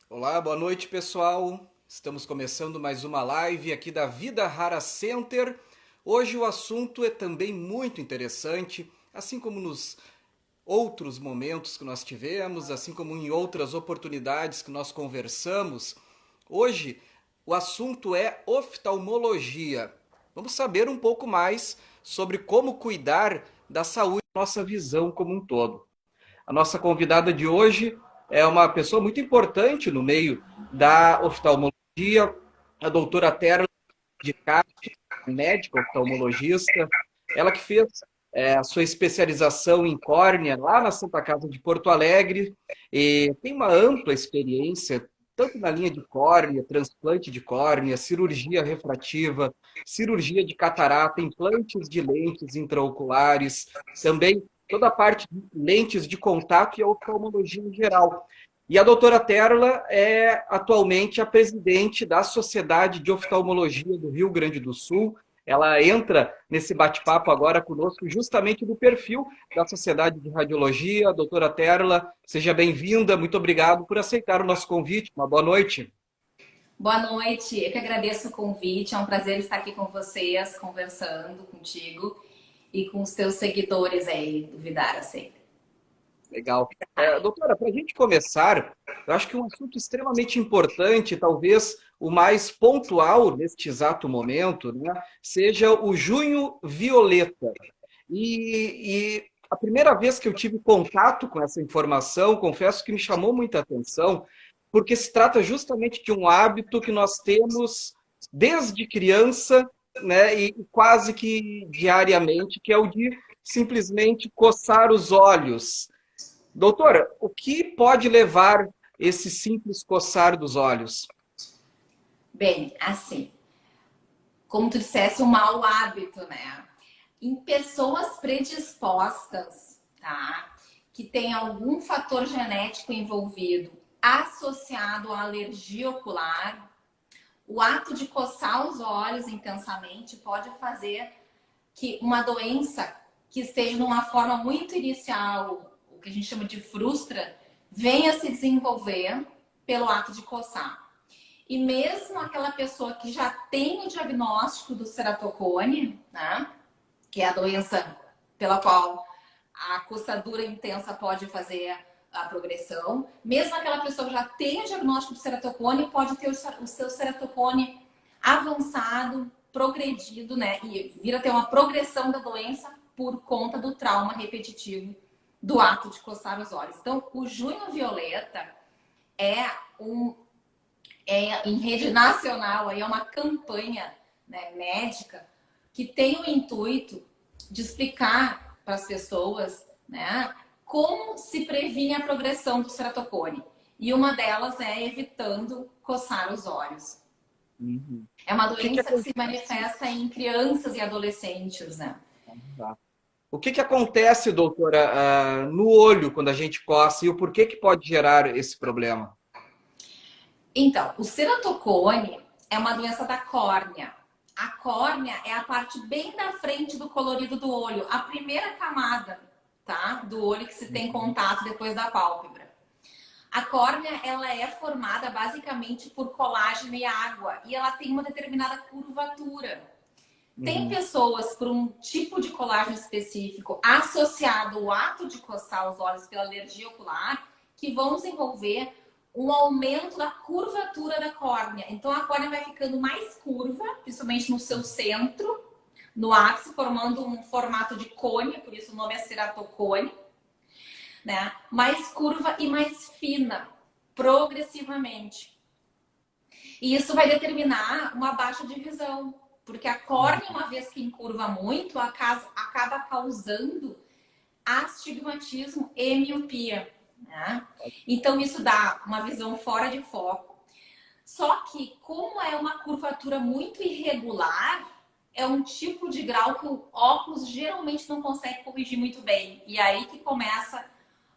Olá, boa noite, pessoal. Estamos começando mais uma live aqui da Vida Rara Center. Hoje o assunto é também muito interessante, assim como nos outros momentos que nós tivemos, assim como em outras oportunidades que nós conversamos. Hoje o assunto é oftalmologia. Vamos saber um pouco mais sobre como cuidar da saúde da nossa visão como um todo. A nossa convidada de hoje é uma pessoa muito importante no meio da oftalmologia, a doutora Terra de Castro, médica oftalmologista. Ela que fez a sua especialização em córnea lá na Santa Casa de Porto Alegre e tem uma ampla experiência tanto na linha de córnea, transplante de córnea, cirurgia refrativa, cirurgia de catarata, implantes de lentes intraoculares, também toda a parte de lentes de contato e a oftalmologia em geral. E a doutora Terla é atualmente a presidente da Sociedade de Oftalmologia do Rio Grande do Sul. Ela entra nesse bate-papo agora conosco justamente do perfil da Sociedade de Radiologia. Doutora Terla, seja bem-vinda. Muito obrigado por aceitar o nosso convite. Uma boa noite. Boa noite, eu que agradeço o convite, é um prazer estar aqui com vocês, conversando contigo e com os teus seguidores aí do Vidara sempre. Legal. Doutora, para a gente começar, eu acho que um assunto extremamente importante, talvez o mais pontual neste exato momento, né, seja o Junho Violeta. E a primeira vez que eu tive contato com essa informação, confesso que me chamou muita atenção, porque se trata justamente de um hábito que nós temos desde criança, né, e quase que diariamente, que é o de simplesmente coçar os olhos. Doutora, o que pode levar esse simples coçar dos olhos? Bem, assim, como tu disseste, um mau hábito, né? Em pessoas predispostas, tá? Que tem algum fator genético envolvido associado à alergia ocular, o ato de coçar os olhos intensamente pode fazer que uma doença que esteja numa forma muito inicial, o que a gente chama de frustra, venha se desenvolver pelo ato de coçar. E mesmo aquela pessoa que já tem o diagnóstico do ceratocone, né, que é a doença pela qual a coçadura intensa pode fazer a progressão, mesmo aquela pessoa que já tem o diagnóstico do ceratocone pode ter o seu ceratocone avançado, progredido, né? E vir a ter uma progressão da doença por conta do trauma repetitivo do ato de coçar os olhos. Então, o junho violeta é um em rede nacional, aí é uma campanha, né, médica que tem o intuito de explicar para as pessoas, né, como se previne a progressão do ceratocone. E uma delas é evitando coçar os olhos. Uhum. É uma O que que doença que se acontece? manifesta em crianças e adolescentes, né? Tá. O que que acontece, doutora, no olho quando a gente coça e o porquê que pode gerar esse problema? Então, o ceratocone é uma doença da córnea. A córnea é a parte bem da frente do colorido do olho, a primeira camada, tá? Do olho que se tem Uhum. contato depois da pálpebra. A córnea, ela é formada basicamente por colágeno e água e ela tem uma determinada curvatura. Tem Uhum. pessoas por um tipo de colágeno específico associado ao ato de coçar os olhos pela alergia ocular que vão desenvolver um aumento da curvatura da córnea. Então a córnea vai ficando mais curva, principalmente no seu centro, no ápice, formando um formato de cone, por isso o nome é ceratocone, né? Mais curva e mais fina, progressivamente. E isso vai determinar uma baixa de visão, porque a córnea, uma vez que encurva muito, acaba causando astigmatismo e miopia, né? Então isso dá uma visão fora de foco. Só que, como é uma curvatura muito irregular, é um tipo de grau que o óculos geralmente não consegue corrigir muito bem. E aí que começa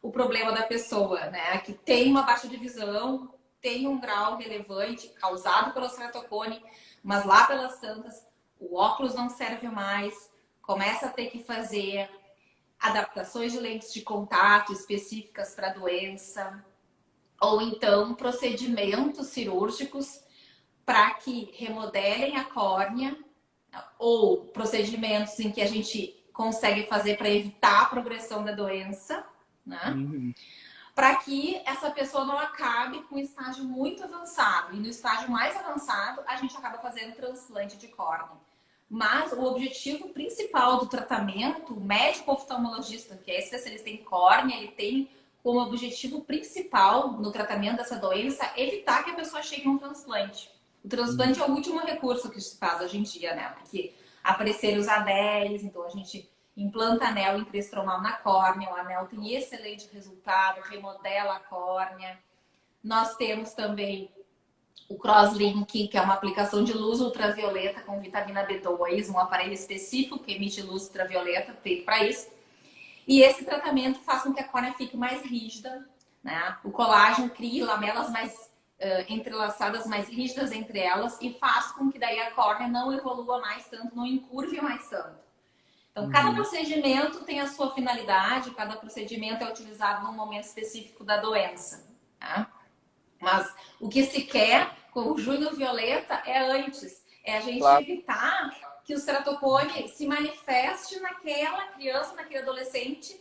o problema da pessoa, né? Que tem uma baixa de visão, tem um grau relevante causado pelo ceratocone, mas lá pelas tantas o óculos não serve mais, começa a ter que fazer adaptações de lentes de contato específicas para a doença, ou então procedimentos cirúrgicos para que remodelem a córnea, ou procedimentos em que a gente consegue fazer para evitar a progressão da doença, né? Uhum. Para que essa pessoa não acabe com um estágio muito avançado. E no estágio mais avançado, a gente acaba fazendo transplante de córnea. Mas o objetivo principal do tratamento, o médico oftalmologista, que é especialista em córnea, ele tem como objetivo principal no tratamento dessa doença evitar que a pessoa chegue a um transplante. O transplante é o último recurso que se faz hoje em dia, né? Porque apareceram os anéis, então a gente implanta anel intraestromal na córnea, o anel tem excelente resultado, remodela a córnea. Nós temos também o Crosslink, que é uma aplicação de luz ultravioleta com vitamina B2, um aparelho específico que emite luz ultravioleta, feito para isso. E esse tratamento faz com que a córnea fique mais rígida, né? O colágeno cria lamelas mais entrelaçadas, mais rígidas entre elas e faz com que daí a córnea não evolua mais tanto, não encurve mais tanto. Então, cada procedimento tem a sua finalidade, cada procedimento é utilizado num momento específico da doença, tá? Mas o que se quer com o Júnior Violeta é antes, é a gente evitar que o ceratocone se manifeste naquela criança, naquele adolescente,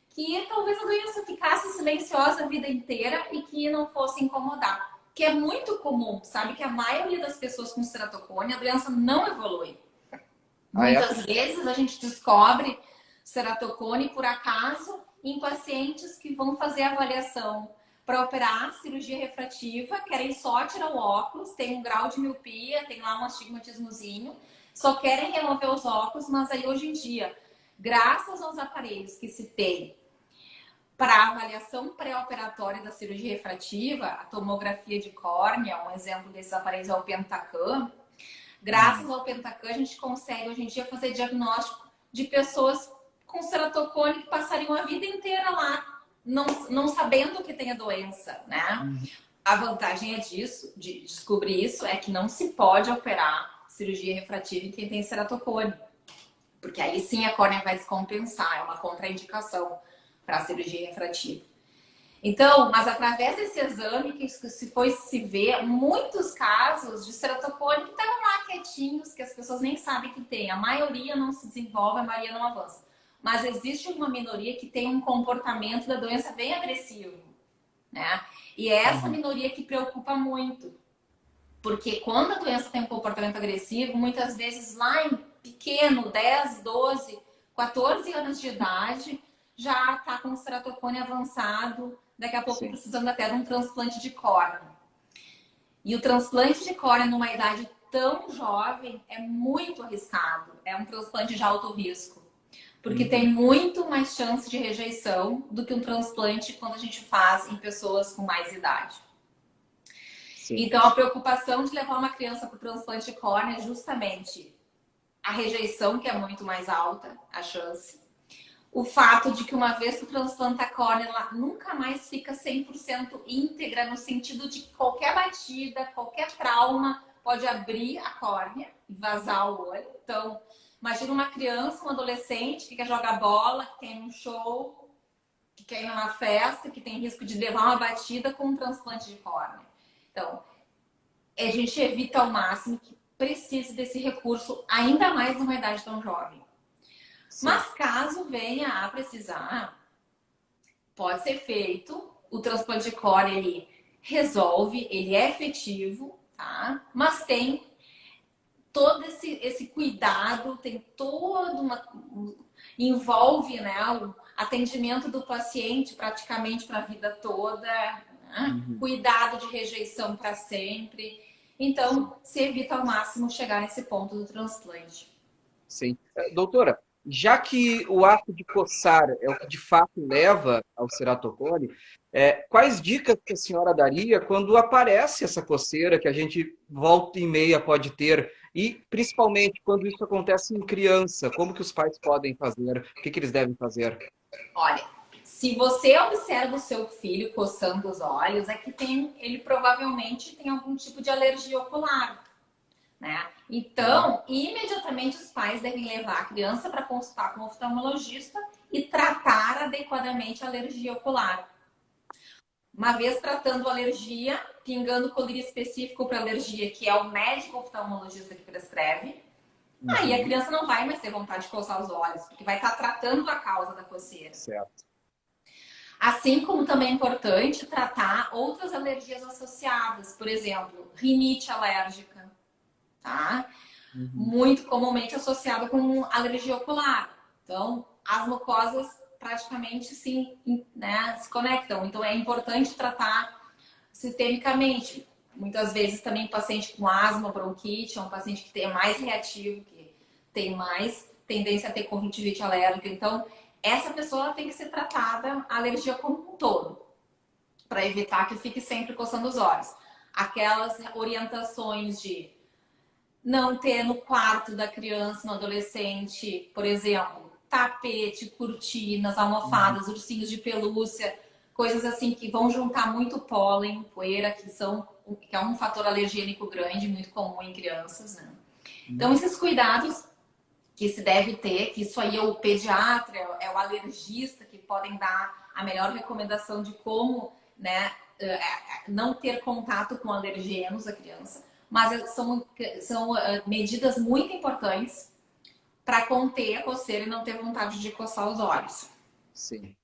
que talvez a doença ficasse silenciosa a vida inteira e que não fosse incomodar. Que é muito comum, sabe? Que a maioria das pessoas com ceratocone, a doença não evolui. Muitas vezes a gente descobre ceratocone por acaso em pacientes que vão fazer avaliação para operar cirurgia refrativa, querem só tirar o óculos, tem um grau de miopia, tem lá um astigmatismozinho, só querem remover os óculos, mas aí hoje em dia, graças aos aparelhos que se tem para avaliação pré-operatória da cirurgia refrativa, a tomografia de córnea, um exemplo desses aparelhos é o Pentacam. Graças ao Pentacam, a gente consegue hoje em dia fazer diagnóstico de pessoas com ceratocone que passariam a vida inteira lá, não sabendo que tem a doença, né? A vantagem disso, de descobrir isso, é que não se pode operar cirurgia refrativa em quem tem ceratocone. Porque aí sim a córnea vai descompensar, é uma contraindicação para a cirurgia refrativa. Então, mas através desse exame que se vê muitos casos de ceratocone que estavam lá quietinhos, que as pessoas nem sabem que tem. A maioria não se desenvolve, a maioria não avança. Mas existe uma minoria que tem um comportamento da doença bem agressivo, né? E é essa minoria que preocupa muito. Porque quando a doença tem um comportamento agressivo, muitas vezes lá em pequeno, 10, 12, 14 anos de idade, já está com o ceratocone avançado, daqui a pouco precisando até de um transplante de córnea. E o transplante de córnea numa idade tão jovem é muito arriscado. É um transplante de alto risco. Porque tem muito mais chance de rejeição do que um transplante quando a gente faz em pessoas com mais idade. Então, a preocupação de levar uma criança para o transplante de córnea é justamente a rejeição, que é muito mais alta, a chance. O fato de que uma vez que transplanta a córnea, ela nunca mais fica 100% íntegra, no sentido de que qualquer batida, qualquer trauma pode abrir a córnea e vazar o olho. Então, imagina uma criança, um adolescente que quer jogar bola, que quer ir num show, que quer ir numa festa, que tem risco de levar uma batida com um transplante de córnea. Então, a gente evita ao máximo que precise desse recurso, ainda mais numa idade tão jovem. Mas caso venha a precisar, pode ser feito. O transplante de córnea, ele resolve, ele é efetivo, tá? Mas tem todo esse cuidado, tem toda envolve, né, o atendimento do paciente praticamente para a vida toda, né? Cuidado de rejeição para sempre. Então, se evita ao máximo chegar nesse ponto do transplante. Sim. Doutora, já que o ato de coçar é o que de fato leva ao ceratocone, quais dicas que a senhora daria quando aparece essa coceira que a gente volta e meia pode ter? E, principalmente, quando isso acontece em criança, como que os pais podem fazer? O que eles devem fazer? Olha, se você observa o seu filho coçando os olhos, é que ele provavelmente tem algum tipo de alergia ocular, né? Então, imediatamente os pais devem levar a criança para consultar com o oftalmologista e tratar adequadamente a alergia ocular. uma vez tratando alergia, pingando colírio específico para alergia, que é o médico oftalmologista que prescreve. Aí a criança não vai mais ter vontade de coçar os olhos, porque vai estar tratando a causa da coceira. Certo. Assim como também é importante tratar outras alergias associadas, por exemplo, rinite alérgica, tá? Muito comumente associada com alergia ocular. Então, as mucosas praticamente né, se conectam. Então, é importante tratar sistemicamente. Muitas vezes também paciente com asma, bronquite, é um paciente que é mais reativo, que tem mais tendência a ter conjuntivite alérgica. Então, essa pessoa tem que ser tratada a alergia como um todo, para evitar que fique sempre coçando os olhos. Aquelas orientações de não ter no quarto da criança, no adolescente, por exemplo, tapete, cortinas, almofadas, ursinhos de pelúcia, coisas assim que vão juntar muito pólen, poeira, que é um fator alergênico grande, muito comum em crianças, né? Então, esses cuidados que se deve ter, que isso aí é o pediatra, é o alergista que podem dar a melhor recomendação de como, né, não ter contato com alergenos a criança, mas são medidas muito importantes para conter a coceira e não ter vontade de coçar os olhos. Sim.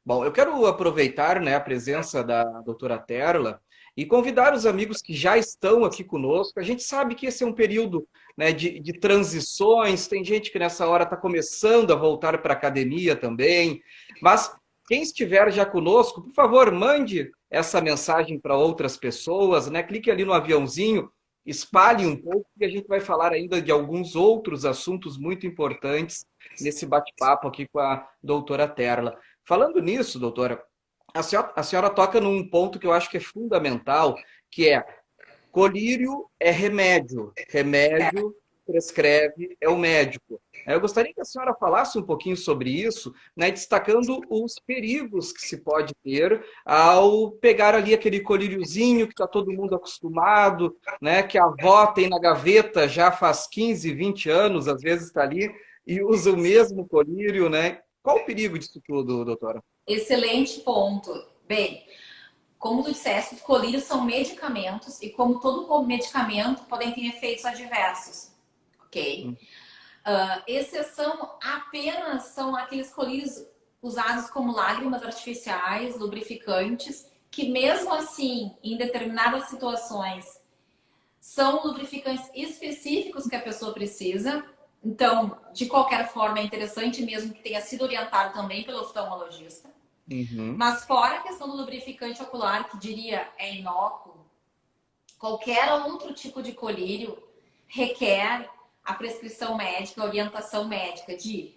Bom, eu quero aproveitar, né, a presença da doutora Terla e convidar os amigos que já estão aqui conosco. A gente sabe que esse é um período, né, de transições, tem gente que nessa hora está começando a voltar para a academia também, mas quem estiver já conosco, por favor, mande essa mensagem para outras pessoas, né? Clique ali no aviãozinho, espalhe um pouco, e a gente vai falar ainda de alguns outros assuntos muito importantes nesse bate-papo aqui com a doutora Terla. Falando nisso, doutora, a senhora toca num ponto que eu acho que é fundamental, que é colírio é remédio. Remédio prescreve é o médico. Eu gostaria que a senhora falasse um pouquinho sobre isso, né, destacando os perigos que se pode ter ao pegar ali aquele colíriozinho que está todo mundo acostumado, né, que a avó tem na gaveta já faz 15, 20 anos, às vezes está ali, e usa o mesmo colírio, né? Qual o perigo disso tudo, doutora? Excelente ponto. Bem, como tu disseste, os colírios são medicamentos e como todo medicamento podem ter efeitos adversos, ok? Exceção apenas são aqueles colírios usados como lágrimas artificiais, lubrificantes, que mesmo assim, em determinadas situações, são lubrificantes específicos que a pessoa precisa. Então, de qualquer forma, é interessante mesmo que tenha sido orientado também pelo oftalmologista. Mas fora a questão do lubrificante ocular, que diria é inócuo, qualquer outro tipo de colírio requer a prescrição médica, a orientação médica de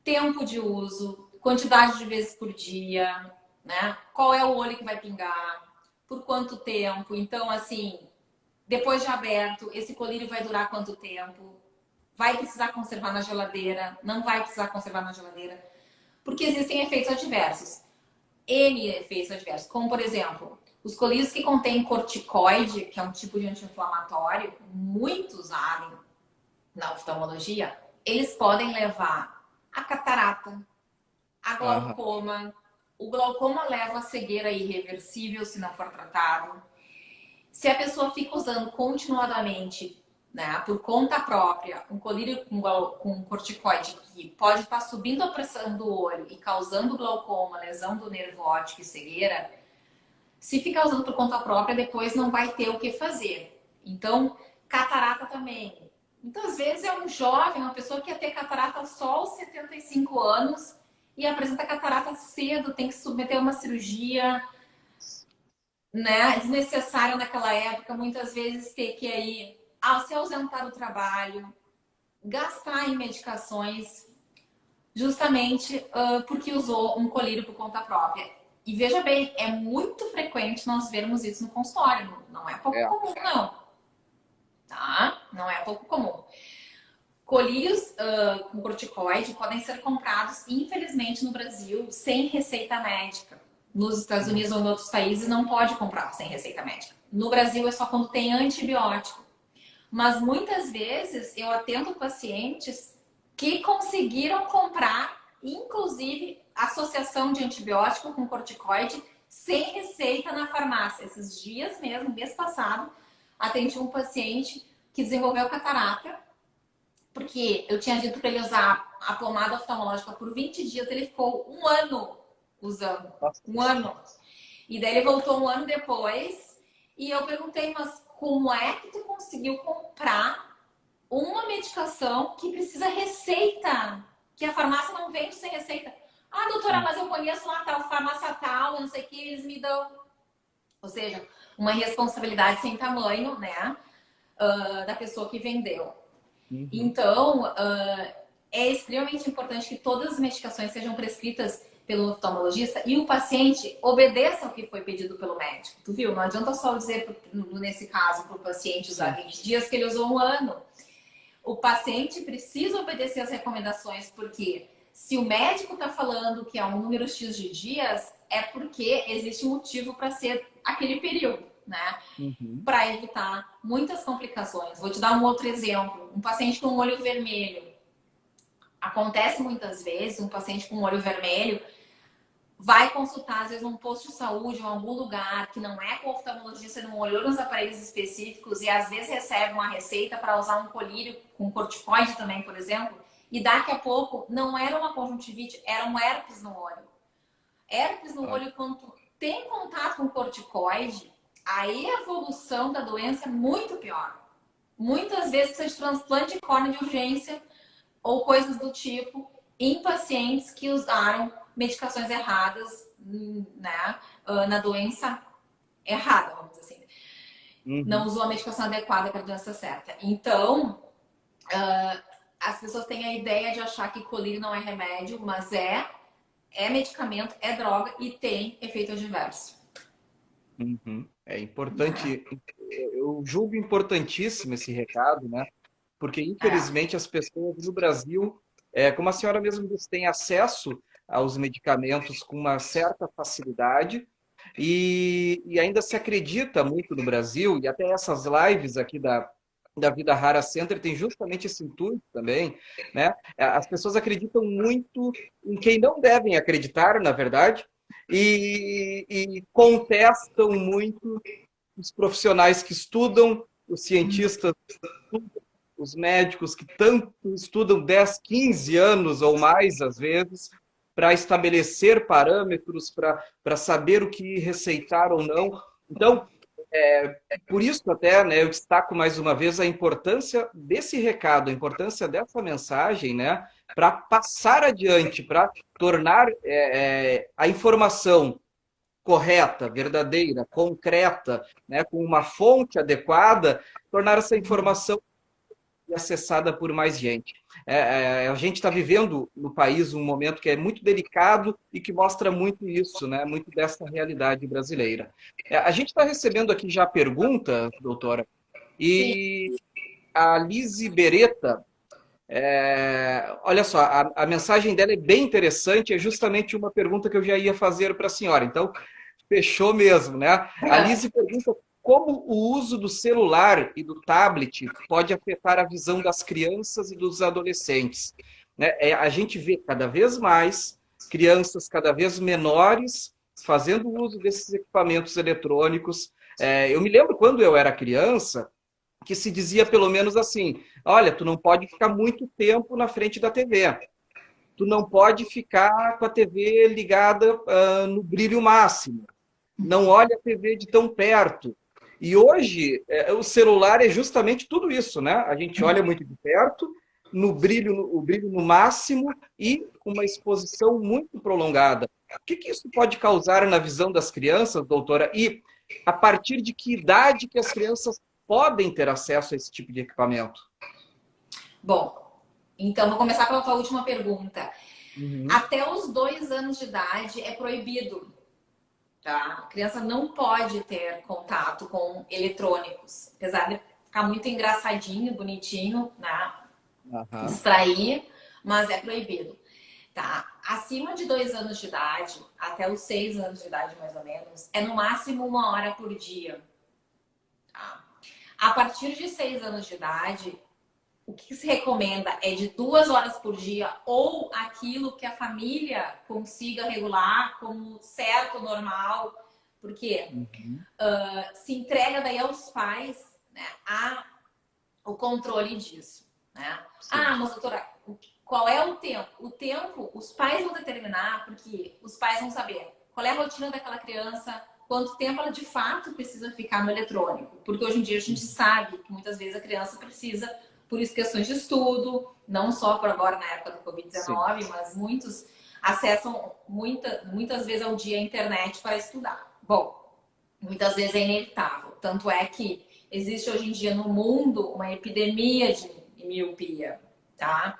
tempo de uso, quantidade de vezes por dia, né? Qual é o olho que vai pingar, por quanto tempo. Então, assim, depois de aberto, esse colírio vai durar quanto tempo? Vai precisar conservar na geladeira? Não vai precisar conservar na geladeira? Porque existem efeitos adversos. N efeitos adversos, como por exemplo, os colírios que contêm corticoide, que é um tipo de anti-inflamatório, muito usado na oftalmologia, eles podem levar a catarata, a glaucoma. O glaucoma leva a cegueira irreversível se não for tratado. Se a pessoa fica usando continuadamente, né, por conta própria, um colírio com corticoide que pode estar subindo a pressão do olho e causando glaucoma, lesão do nervo óptico e cegueira, se ficar usando por conta própria, depois não vai ter o que fazer. Então, catarata também. Então, às vezes é um jovem, uma pessoa que ia ter catarata só aos 75 anos e apresenta catarata cedo, tem que submeter a uma cirurgia, né, desnecessária naquela época, muitas vezes ter que aí se ausentar do trabalho, gastar em medicações, justamente porque usou um colírio por conta própria. E veja bem, é muito frequente nós vermos isso no consultório, não é pouco comum, não. Tá? Não é pouco comum. Colírios com corticoide podem ser comprados, infelizmente, no Brasil, sem receita médica. Nos Estados Unidos ou em outros países não pode comprar sem receita médica. No Brasil é só quando tem antibiótico. Mas muitas vezes eu atendo pacientes que conseguiram comprar, inclusive, associação de antibiótico com corticoide sem receita na farmácia. Esses dias mesmo, mês passado, atendi um paciente que desenvolveu catarata, porque eu tinha dito para ele usar a pomada oftalmológica por 20 dias, ele ficou um ano usando. Um ano. E daí ele voltou um ano depois e eu perguntei, mas como é que tu conseguiu comprar uma medicação que precisa receita? Que a farmácia não vende sem receita. Ah, doutora, mas eu conheço lá tal farmácia tal, eu não sei o que, eles me dão. Ou seja, uma responsabilidade sem tamanho, né? Da pessoa que vendeu. Uhum. Então, é extremamente importante que todas as medicações sejam prescritas pelo oftalmologista e o paciente obedeça ao que foi pedido pelo médico. Tu viu? Não adianta só dizer, nesse caso, para o paciente usar 20 dias que ele usou um ano. O paciente precisa obedecer às recomendações, porque se o médico está falando que é um número X de dias, é porque existe motivo para ser aquele período, né? Uhum. Para evitar muitas complicações. Vou te dar um outro exemplo. Um paciente com olho vermelho. Acontece muitas vezes, um paciente com olho vermelho vai consultar, às vezes, num posto de saúde, em algum lugar que não é com oftalmologista, não olhou nos aparelhos específicos e às vezes recebe uma receita para usar um colírio com corticoide também, por exemplo, e daqui a pouco não era uma conjuntivite, era um herpes no olho. Herpes no olho, quando tem contato com corticoide, a evolução da doença é muito pior. Muitas vezes precisa de transplante de córnea de urgência ou coisas do tipo em pacientes que usaram medicações erradas, né, na doença errada, vamos dizer assim. Uhum. Não usou a medicação adequada para a doença certa. Então, as pessoas têm a ideia de achar que colírio não é remédio, mas é medicamento, é droga e tem efeito adverso. Uhum. É importante, eu julgo importantíssimo esse recado, né? Porque, infelizmente, as pessoas no Brasil, como a senhora mesmo disse, têm acesso aos medicamentos com uma certa facilidade e ainda se acredita muito no Brasil, e até essas lives aqui da Vida Rara Center tem justamente esse intuito também, né? As pessoas acreditam muito em quem não devem acreditar, na verdade, e contestam muito os profissionais que estudam, os cientistas que estudam, os médicos que tanto estudam 10, 15 anos ou mais, às vezes, para estabelecer parâmetros, para saber o que receitar ou não. Então, por isso até, né, eu destaco mais uma vez a importância desse recado, a importância dessa mensagem, né, para passar adiante, para tornar a informação correta, verdadeira, concreta, né, com uma fonte adequada, tornar essa informação acessada por mais gente. A gente está vivendo no país um momento que é muito delicado e que mostra muito isso, né, muito dessa realidade brasileira. A gente está recebendo aqui já pergunta, doutora, e a Lise Beretta, olha só, a mensagem dela é bem interessante, é justamente uma pergunta que eu já ia fazer para a senhora. Então, fechou mesmo, né? A Lise pergunta como o uso do celular e do tablet pode afetar a visão das crianças e dos adolescentes. Né? A gente vê cada vez mais crianças cada vez menores fazendo uso desses equipamentos eletrônicos. Eu me lembro quando eu era criança, que se dizia pelo menos assim, olha, tu não pode ficar muito tempo na frente da TV. Tu não pode ficar com a TV ligada no brilho máximo. Não olha a TV de tão perto. E hoje, o celular é justamente tudo isso, né? A gente olha muito de perto, o brilho no máximo e uma exposição muito prolongada. O que isso pode causar na visão das crianças, doutora? E a partir de que idade que as crianças podem ter acesso a esse tipo de equipamento? Bom, então vou começar pela tua última pergunta. Uhum. Até os 2 anos de idade é proibido. Tá? A criança não pode ter contato com eletrônicos. Apesar de ficar muito engraçadinho, bonitinho, né? Uhum. Distrair, mas é proibido. Tá? Acima de 2 anos de idade, até os 6 anos de idade mais ou menos, é no máximo 1 hora por dia. Tá? A partir de 6 anos de idade, o que se recomenda é de 2 horas por dia ou aquilo que a família consiga regular como certo, normal. Porque Uhum. se entrega daí aos pais, né, o controle disso. Né? Sim. Ah, mas doutora, qual é o tempo? O tempo, os pais vão determinar, porque os pais vão saber qual é a rotina daquela criança, quanto tempo ela de fato precisa ficar no eletrônico. Porque hoje em dia a gente sabe que muitas vezes a criança precisa, por isso questões de estudo, não só por agora na época do Sim. Covid-19, mas muitos acessam muitas vezes ao dia a internet para estudar. Bom, muitas vezes é inevitável. Tanto é que existe hoje em dia no mundo uma epidemia de miopia, tá?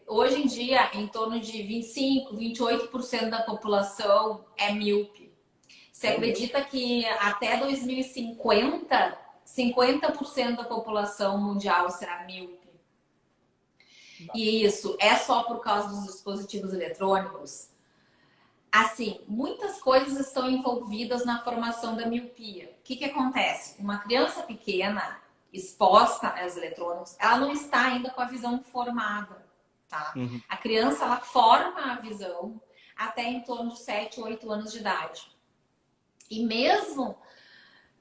Hoje em dia, em torno de 25, 28% da população é míope. Se Meu Deus. acredita que até 2050, 50% da população mundial será míope. E isso é só por causa dos dispositivos eletrônicos? Assim, muitas coisas estão envolvidas na formação da miopia. O que que acontece? Uma criança pequena, exposta aos eletrônicos, ela não está ainda com a visão formada, tá? Uhum. A criança, ela forma a visão até em torno de 7, 8 anos de idade. E mesmo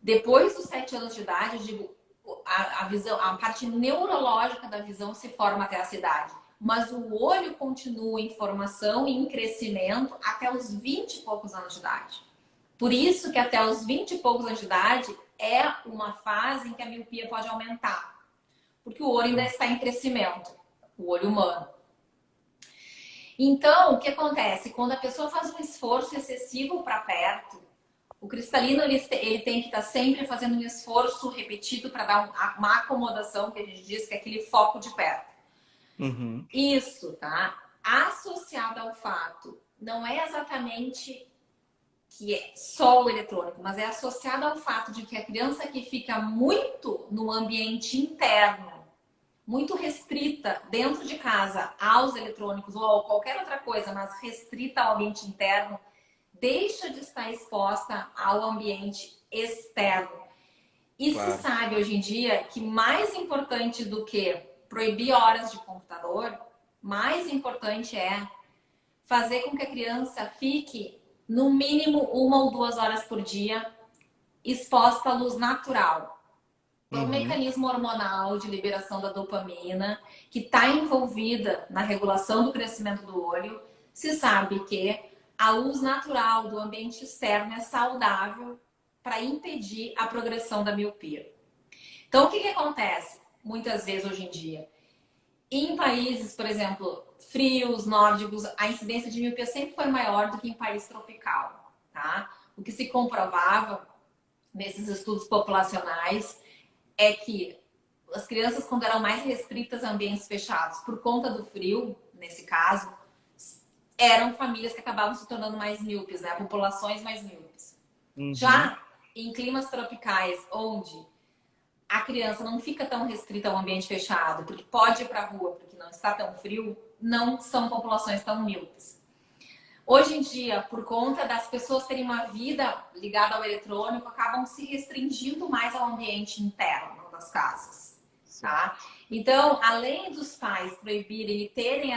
depois dos 7 anos de idade, eu digo, a visão, a parte neurológica da visão se forma até essa idade. Mas o olho continua em formação e em crescimento até os 20 e poucos anos de idade. Por isso que até os 20 e poucos anos de idade é uma fase em que a miopia pode aumentar. Porque o olho ainda está em crescimento, o olho humano. Então, o que acontece? Quando a pessoa faz um esforço excessivo para perto, o cristalino ele tem que estar sempre fazendo um esforço repetido para dar uma acomodação, que a gente diz que é aquele foco de perto. Uhum. Isso, tá? Associado ao fato, não é exatamente que é só o eletrônico, mas é associado ao fato de que a criança que fica muito no ambiente interno, muito restrita dentro de casa aos eletrônicos ou a qualquer outra coisa, mas restrita ao ambiente interno, deixa de estar exposta ao ambiente externo. E se Claro. sabe hoje em dia que mais importante do que proibir horas de computador, mais importante é fazer com que a criança fique no mínimo 1 ou 2 horas por dia exposta à luz natural. Por um Uhum. mecanismo hormonal de liberação da dopamina que está envolvida na regulação do crescimento do olho, se sabe que a luz natural do ambiente externo é saudável para impedir a progressão da miopia. Então, o que que acontece muitas vezes hoje em dia? Em países, por exemplo, frios, nórdicos, a incidência de miopia sempre foi maior do que em país tropical, tá? O que se comprovava nesses estudos populacionais é que as crianças, quando eram mais restritas a ambientes fechados por conta do frio, nesse caso, eram famílias que acabavam se tornando mais míopes, né? Populações mais míopes. Uhum. Já em climas tropicais, onde a criança não fica tão restrita ao ambiente fechado, porque pode ir para a rua, porque não está tão frio, não são populações tão míopes. Hoje em dia, por conta das pessoas terem uma vida ligada ao eletrônico, acabam se restringindo mais ao ambiente interno das casas, Certo. tá? Então, além dos pais proibirem e terem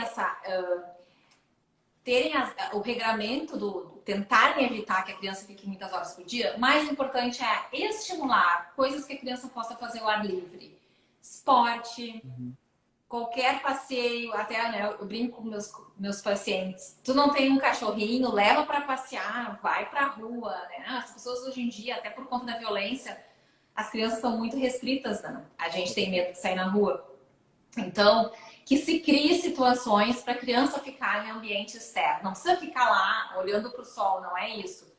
o regramento tentarem evitar que a criança fique muitas horas por dia, mais importante é estimular coisas que a criança possa fazer ao ar livre. Esporte, Uhum. qualquer passeio, até né, eu brinco com meus pacientes. Tu não tem um cachorrinho, leva para passear, vai para a rua. Né? As pessoas hoje em dia, até por conta da violência, as crianças estão muito restritas, né? A gente tem medo de sair na rua. Então, que se crie situações para a criança ficar em ambiente externo. Não precisa ficar lá olhando para o sol, não é isso.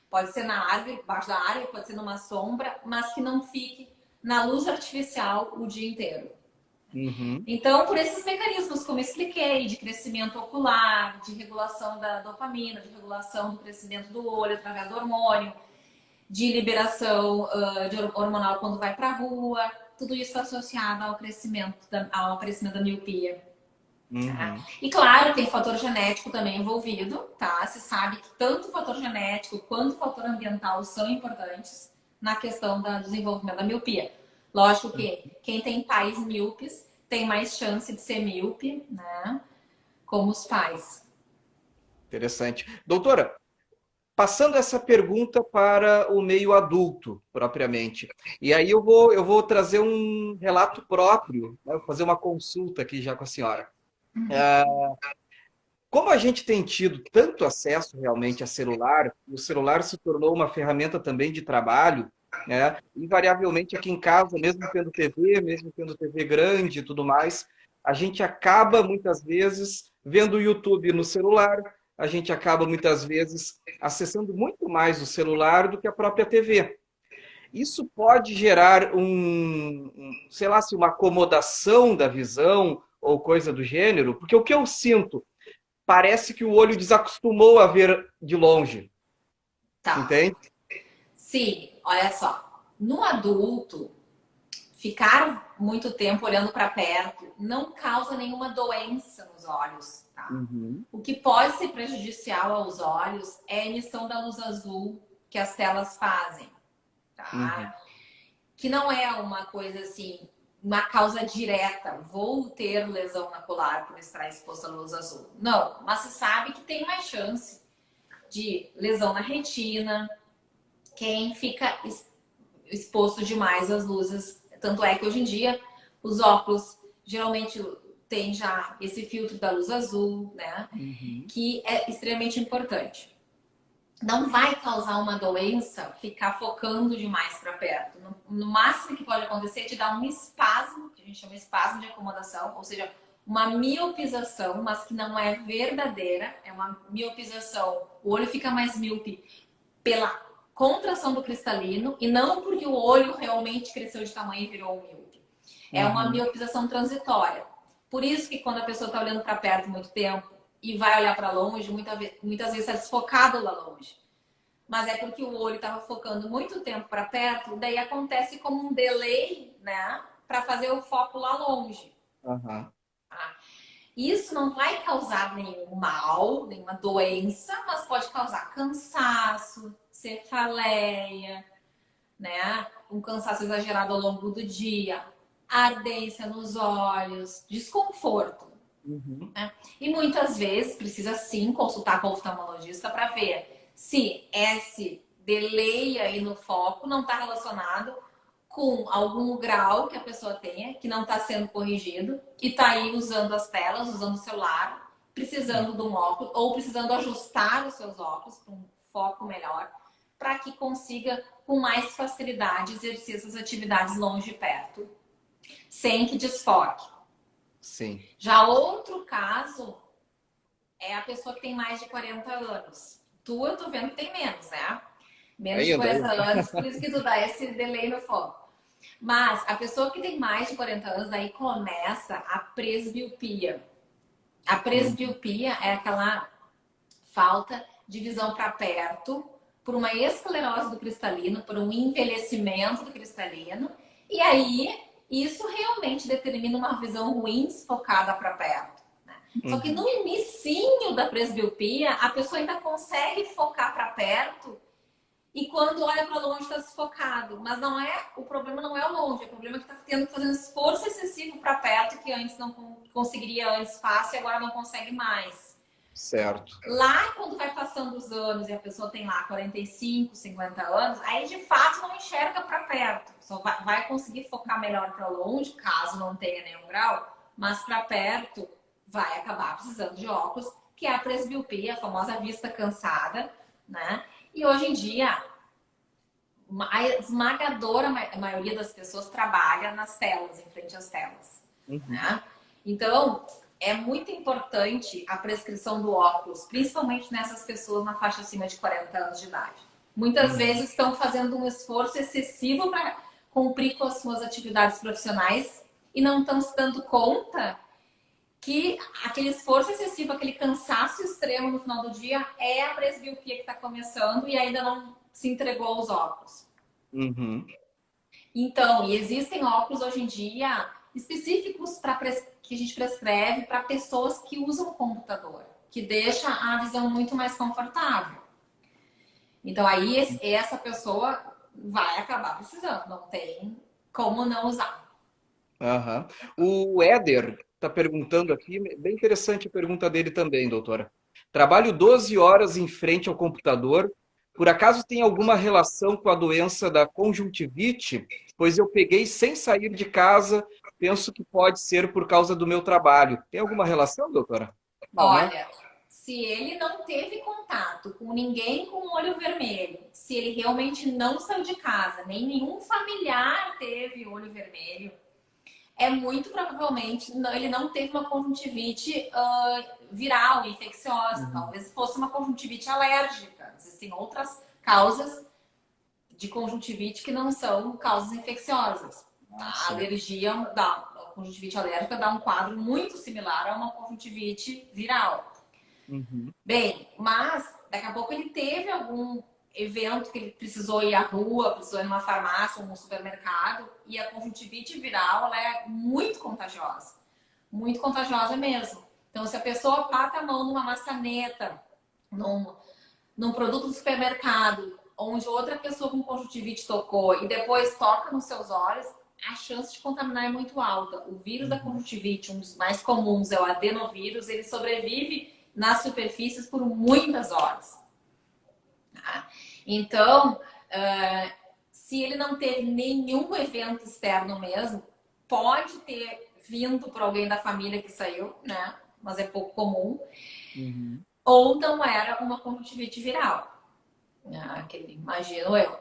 Pode ser na árvore, embaixo da árvore, pode ser numa sombra, mas que não fique na luz artificial o dia inteiro. Uhum. Então, por esses mecanismos, como eu expliquei, de crescimento ocular, de regulação da dopamina, de regulação do crescimento do olho através do hormônio, de liberação de hormonal quando vai para a rua, tudo isso associado ao aparecimento da miopia. Tá? Uhum. E claro, tem fator genético também envolvido, tá? Se sabe que tanto o fator genético quanto o fator ambiental são importantes na questão do desenvolvimento da miopia. Lógico que quem tem pais míopes tem mais chance de ser míope, né? Como os pais. Interessante. Doutora, passando essa pergunta para o meio adulto, propriamente. E aí eu vou trazer um relato próprio, né? Vou fazer uma consulta aqui já com a senhora. Como a gente tem tido tanto acesso realmente a celular, o celular se tornou uma ferramenta também de trabalho, né? Invariavelmente aqui em casa, mesmo tendo TV grande e tudo mais, a gente acaba muitas vezes vendo o YouTube no celular, a gente acaba muitas vezes acessando muito mais o celular do que a própria TV. Isso pode gerar sei lá, se uma acomodação da visão ou coisa do gênero, porque o que eu sinto parece que o olho desacostumou a ver de longe, Tá. entende? Sim, olha só. No adulto, ficar muito tempo olhando para perto não causa nenhuma doença nos olhos, tá? Uhum, O que pode ser prejudicial aos olhos é a emissão da luz azul que as telas fazem, uhum, tá? Que não é uma coisa assim, uma causa direta, vou ter lesão macular por estar exposto à luz azul. Não, mas se sabe que tem mais chance de lesão na retina, quem fica exposto demais às luzes. Tanto é que hoje em dia os óculos geralmente tem já esse filtro da luz azul, né? uhum. Que é extremamente importante. Não vai causar uma doença ficar focando demais para perto. No máximo que pode acontecer é te dar um espasmo, que a gente chama de espasmo de acomodação, ou seja, uma miopização, mas que não é verdadeira, é uma miopização. O olho fica mais míope pela contração do cristalino e não porque o olho realmente cresceu de tamanho e virou um míope. É uma Uhum. miopização transitória. Por isso que quando a pessoa está olhando para perto muito tempo e vai olhar para longe, muitas vezes está desfocado lá longe. Mas é porque o olho estava focando muito tempo para perto, daí acontece como um delay, né? Para fazer o foco lá longe. Aham. Tá? Isso não vai causar nenhum mal, nenhuma doença, mas pode causar cansaço, cefaleia, né? Um cansaço exagerado ao longo do dia, ardência nos olhos, desconforto. Uhum. Né? E muitas vezes precisa sim consultar com o oftalmologista para ver se esse delay aí no foco não está relacionado com algum grau que a pessoa tenha, que não está sendo corrigido, e está aí usando as telas, usando o celular, precisando de um óculos, ou precisando ajustar os seus óculos para um foco melhor, para que consiga, com mais facilidade, exercer essas atividades longe e perto, sem que desfoque. Sim. Já outro caso é a pessoa que tem mais de 40 anos. Eu tô vendo que tem menos, né? Menos de Ainda, 40 ainda. anos, por isso que tu dá esse delay no foco. Mas a pessoa que tem mais de 40 anos, daí começa a presbiopia. A Uhum. presbiopia é aquela falta de visão para perto por uma esclerose do cristalino, por um envelhecimento do cristalino. E aí, isso realmente determina uma visão ruim desfocada para perto. Né? Só que no Uhum. inicinho da presbiopia, a pessoa ainda consegue focar para perto e quando olha para longe está desfocado. Mas não é, o problema não é o longe, o problema é que está tendo que fazer um esforço excessivo para perto que antes não conseguiria antes fácil e agora não consegue mais. Certo. Lá, quando vai passando os anos e a pessoa tem lá 45, 50 anos, aí de fato não enxerga para perto. Só vai conseguir focar melhor para longe, caso não tenha nenhum grau, mas para perto vai acabar precisando de óculos, que é a presbiopia, a famosa vista cansada, né? E hoje em dia, a esmagadora maioria das pessoas trabalha nas telas, em frente às telas, Uhum. né? Então, é muito importante a prescrição do óculos, principalmente nessas pessoas na faixa acima de 40 anos de idade. Muitas Uhum. vezes estão fazendo um esforço excessivo para cumprir com as suas atividades profissionais e não estão se dando conta que aquele esforço excessivo, aquele cansaço extremo no final do dia é a presbiopia que está começando e ainda não se entregou aos óculos. Uhum. Então, e existem óculos hoje em dia específicos que a gente prescreve para pessoas que usam o computador, que deixa a visão muito mais confortável. Então, aí essa pessoa vai acabar precisando, não tem como não usar. Aham. O Éder está perguntando aqui, bem interessante a pergunta dele também, doutora. Trabalho 12 horas em frente ao computador Por acaso tem alguma relação com a doença da conjuntivite? Pois eu peguei sem sair de casa, penso que pode ser por causa do meu trabalho. Tem alguma relação, doutora? Não, né? Olha, se ele não teve contato com ninguém com olho vermelho, se ele realmente não saiu de casa, nem nenhum familiar teve olho vermelho, é muito provavelmente ele não teve uma conjuntivite viral, infecciosa. Uhum. Talvez fosse uma conjuntivite alérgica. Existem outras causas de conjuntivite que não são causas infecciosas. Ah, A sim. alergia a conjuntivite alérgica dá um quadro muito similar a uma conjuntivite viral. Uhum. Bem, mas daqui a pouco ele teve algum evento que ele precisou ir à rua, precisou ir numa farmácia ou num supermercado, e a conjuntivite viral ela é muito contagiosa mesmo. Então, se a pessoa bate a mão numa maçaneta, num, num produto do supermercado, onde outra pessoa com conjuntivite tocou e depois toca nos seus olhos, a chance de contaminar é muito alta. O vírus da Uhum. conjuntivite, um dos mais comuns, é o adenovírus, ele sobrevive nas superfícies por muitas horas. Tá? Então, se ele não teve nenhum evento externo mesmo, pode ter vindo por alguém da família que saiu, né? Mas é pouco comum. Uhum. Ou não era uma conjuntivite viral. Que imagino eu.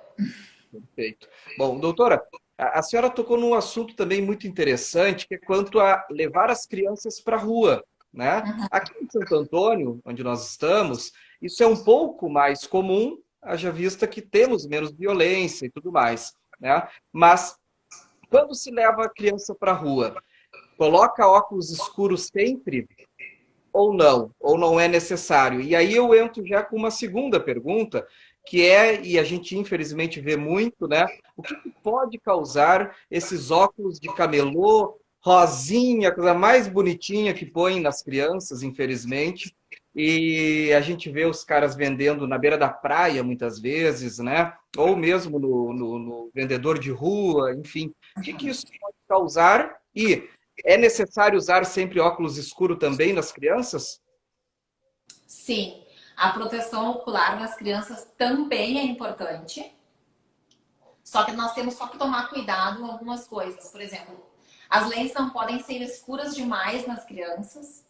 Perfeito. Bom, doutora, a senhora tocou num assunto também muito interessante, que é quanto a levar as crianças para a rua, né? Aqui em Santo Antônio, onde nós estamos, isso é um pouco mais comum, haja vista que temos menos violência e tudo mais, né? Mas quando se leva a criança para a rua, coloca óculos escuros sempre ou não é necessário? E aí eu entro já com uma segunda pergunta, que é, e a gente infelizmente vê muito, né? O que que pode causar esses óculos de camelô, rosinha, a coisa mais bonitinha que põem nas crianças, infelizmente. E a gente vê os caras vendendo na beira da praia, muitas vezes, né? Ou mesmo no vendedor de rua, enfim. O que que isso pode causar? E é necessário usar sempre óculos escuros também nas crianças? Sim, a proteção ocular nas crianças também é importante. Só que nós temos só que tomar cuidado em algumas coisas. Por exemplo, as lentes não podem ser escuras demais nas crianças,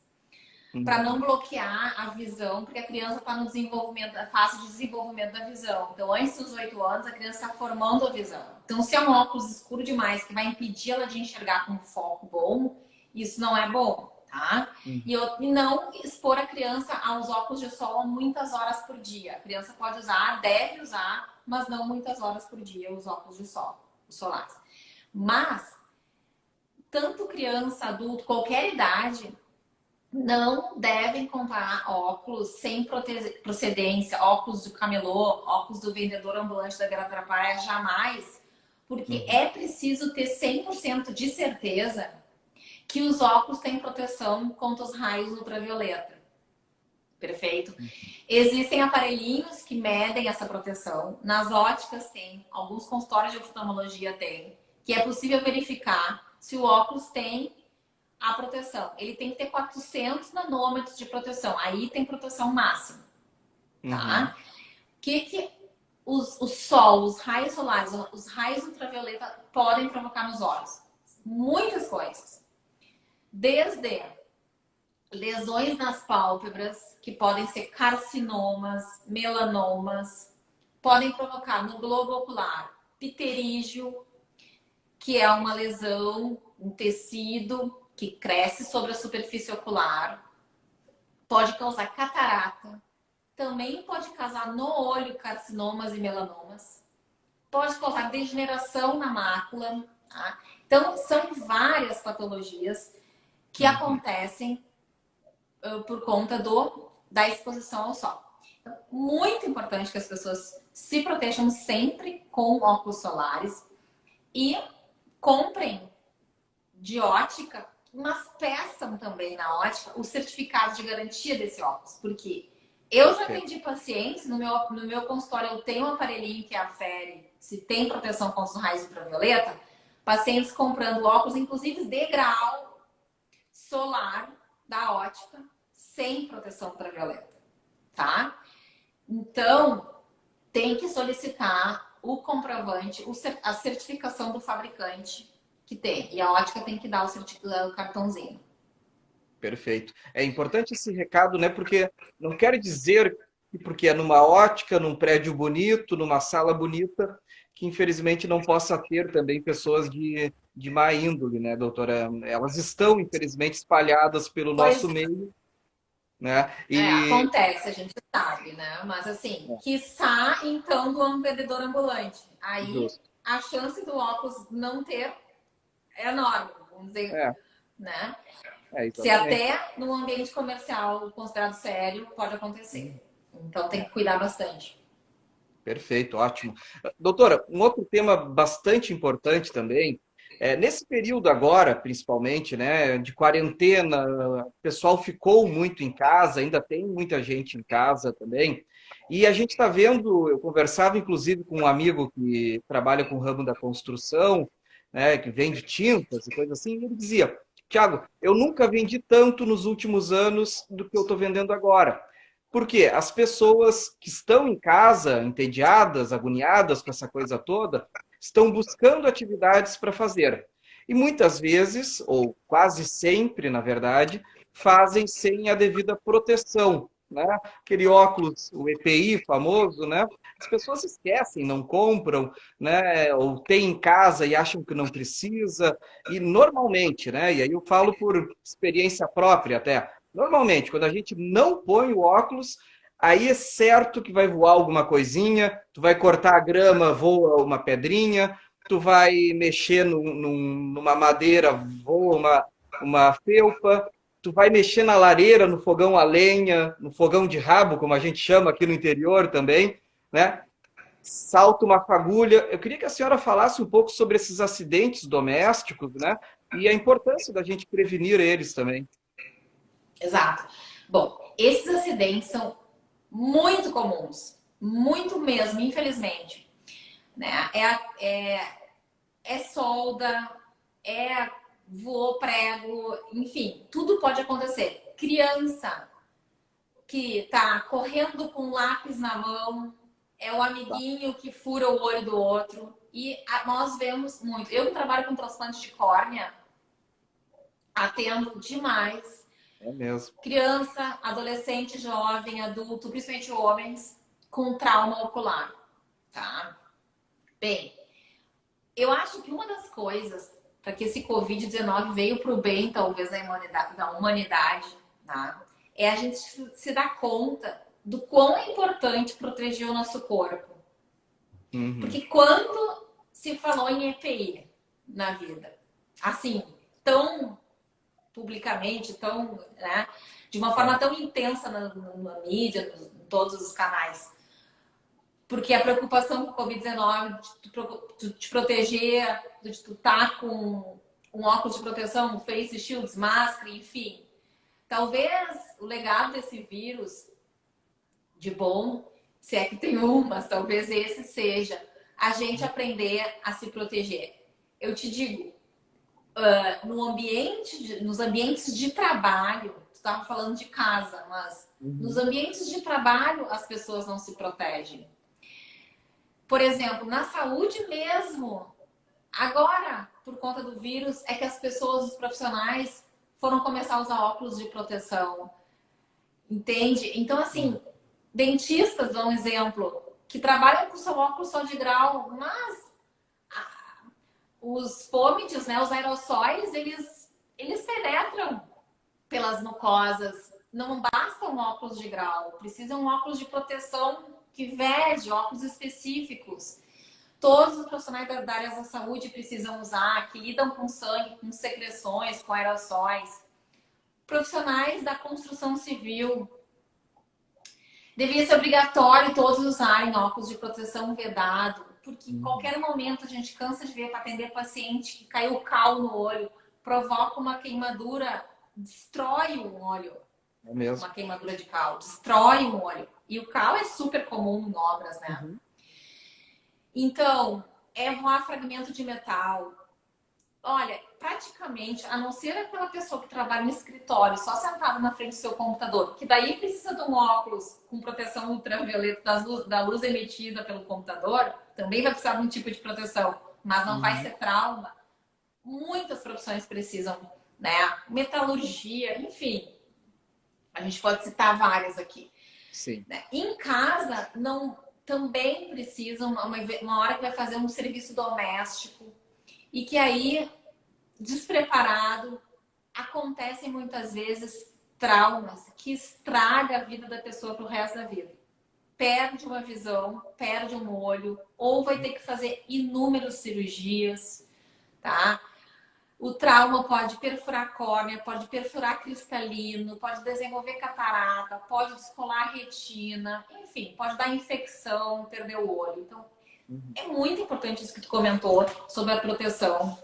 para não Uhum. bloquear a visão, porque a criança está no desenvolvimento, na fase de desenvolvimento da visão. Então, antes dos 8 anos, a criança está formando a visão. Então, se é um óculos escuro demais que vai impedir ela de enxergar com um foco bom, isso não é bom, tá? Uhum. E não expor a criança aos óculos de sol muitas horas por dia. A criança pode usar, deve usar, mas não muitas horas por dia os óculos de sol, os solares. Mas, tanto criança, adulto, qualquer idade, não devem comprar óculos sem procedência, óculos do camelô, óculos do vendedor ambulante da beira da praia, jamais. Porque Uhum. é preciso ter 100% de certeza que os óculos têm proteção contra os raios ultravioleta. Perfeito? Existem aparelhinhos que medem essa proteção. Nas óticas tem, alguns consultórios de oftalmologia tem, que é possível verificar se o óculos tem a proteção. Ele tem que ter 400 nanômetros de proteção. Aí tem proteção máxima, Uhum. tá? Que o sol, os raios solares, os raios ultravioleta podem provocar nos olhos? Muitas coisas. Desde lesões nas pálpebras, que podem ser carcinomas, melanomas, podem provocar no globo ocular pterígio, que é uma lesão, um tecido que cresce sobre a superfície ocular, pode causar catarata, também pode causar no olho carcinomas e melanomas, pode causar degeneração na mácula. Tá? Então, são várias patologias que Uhum. acontecem por conta da exposição ao sol. Então, muito importante que as pessoas se protejam sempre com óculos solares e comprem de ótica, mas peçam também na ótica o certificado de garantia desse óculos, porque eu já Perfeito. atendi pacientes, no meu consultório eu tenho um aparelhinho que afere se tem proteção contra os raios ultravioleta, pacientes comprando óculos, inclusive de grau solar da ótica, sem proteção ultravioleta, tá? Então, tem que solicitar o comprovante, a certificação do fabricante que tem. E a ótica tem que dar o cartãozinho. Perfeito. É importante esse recado, né? Porque não quer dizer que porque é numa ótica, num prédio bonito, numa sala bonita, que infelizmente não possa ter também pessoas de má índole, né, doutora? Elas estão, infelizmente, espalhadas pelo Pois nosso meio, né? E acontece, a gente sabe, né? Mas assim, quiçá então do vendedor ambulante. Aí justo. a chance do óculos não ter é enorme, vamos dizer, É, né? Se exatamente. até no ambiente comercial considerado sério, pode acontecer. Então tem que cuidar bastante. Perfeito, ótimo. Doutora, um outro tema bastante importante também, nesse período agora, principalmente, né, de quarentena, o pessoal ficou muito em casa, ainda tem muita gente em casa também, e a gente está vendo, eu conversava inclusive com um amigo que trabalha com o ramo da construção, né, que vende tintas e coisas assim, e ele dizia, Tiago, eu nunca vendi tanto nos últimos anos do que eu estou vendendo agora. Porque as pessoas que estão em casa, entediadas, agoniadas com essa coisa toda, estão buscando atividades para fazer. E muitas vezes, ou quase sempre, na verdade, fazem sem a devida proteção, né? Aquele óculos, o EPI famoso, né? As pessoas esquecem, não compram, né? Ou têm em casa e acham que não precisa. E normalmente, né? E aí eu falo por experiência própria até. Normalmente, quando a gente não põe o óculos, aí é certo que vai voar alguma coisinha, tu vai cortar a grama, voa uma pedrinha, tu vai mexer numa madeira, voa uma felpa, tu vai mexer na lareira, no fogão a lenha, no fogão de rabo, como a gente chama aqui no interior também, né? Salta uma fagulha. Eu queria que a senhora falasse um pouco sobre esses acidentes domésticos, né? E a importância da gente prevenir eles também. Exato. Bom, esses acidentes são muito comuns, muito mesmo, infelizmente. Né? É solda, voou prego, enfim, tudo pode acontecer. Criança que tá correndo com um lápis na mão, é o amiguinho que fura o olho do outro. E nós vemos muito. Eu que trabalho com transplante de córnea, atendo demais. É mesmo. Criança, adolescente, jovem, adulto, principalmente homens, com trauma ocular, tá? Bem, eu acho que uma das coisas para que esse Covid-19 veio para o bem, talvez, da humanidade, tá? É a gente se dar conta do quão é importante proteger o nosso corpo. Uhum. Porque quando se falou em EPI na vida, assim, tão publicamente, tão, né, de uma forma tão intensa na mídia, em todos os canais, porque a preocupação com o Covid-19, de te proteger, de tu estar com um óculos de proteção, um face shields, máscara, enfim. Talvez o legado desse vírus, de bom, se é que tem um, mas talvez esse seja, a gente aprender a se proteger. Eu te digo, nos ambientes de trabalho, tu estava falando de casa, mas nos Uhum. ambientes de trabalho as pessoas não se protegem. Por exemplo, na saúde mesmo, agora, por conta do vírus, é que as pessoas, os profissionais, foram começar a usar óculos de proteção. Entende? Então, assim, dentistas, dá um exemplo, que trabalham com seu óculos só de grau, mas os fômites, né, os aerossóis, eles penetram pelas mucosas. Não basta um óculos de grau, precisa um óculos de proteção que vede, óculos específicos. Todos os profissionais da área da saúde precisam usar, que lidam com sangue, com secreções, com aerossóis. Profissionais da construção civil. Devia ser obrigatório todos usarem óculos de proteção vedado, porque em Uhum. qualquer momento a gente cansa de ver para atender paciente que caiu cal no olho, provoca uma queimadura, destrói o olho. É mesmo. Uma queimadura de cal, destrói o olho. E o cal é super comum em obras, né? Uhum. Então, voar fragmento de metal, olha, praticamente, a não ser aquela pessoa que trabalha no escritório, só sentada na frente do seu computador, que daí precisa de um óculos com proteção ultravioleta da luz emitida pelo computador, também vai precisar de um tipo de proteção, mas não vai ser trauma. Muitas profissões precisam, né? Metalurgia, enfim. A gente pode citar várias aqui. Sim. Em casa, não, também precisa uma hora que vai fazer um serviço doméstico e que aí, despreparado, acontecem muitas vezes traumas que estragam a vida da pessoa para o resto da vida. Perde uma visão, perde um olho, ou vai ter que fazer inúmeras cirurgias, tá? O trauma pode perfurar córnea, pode perfurar cristalino, pode desenvolver catarata, pode descolar a retina, enfim, pode dar infecção, perder o olho. Então, é muito importante isso que tu comentou sobre a proteção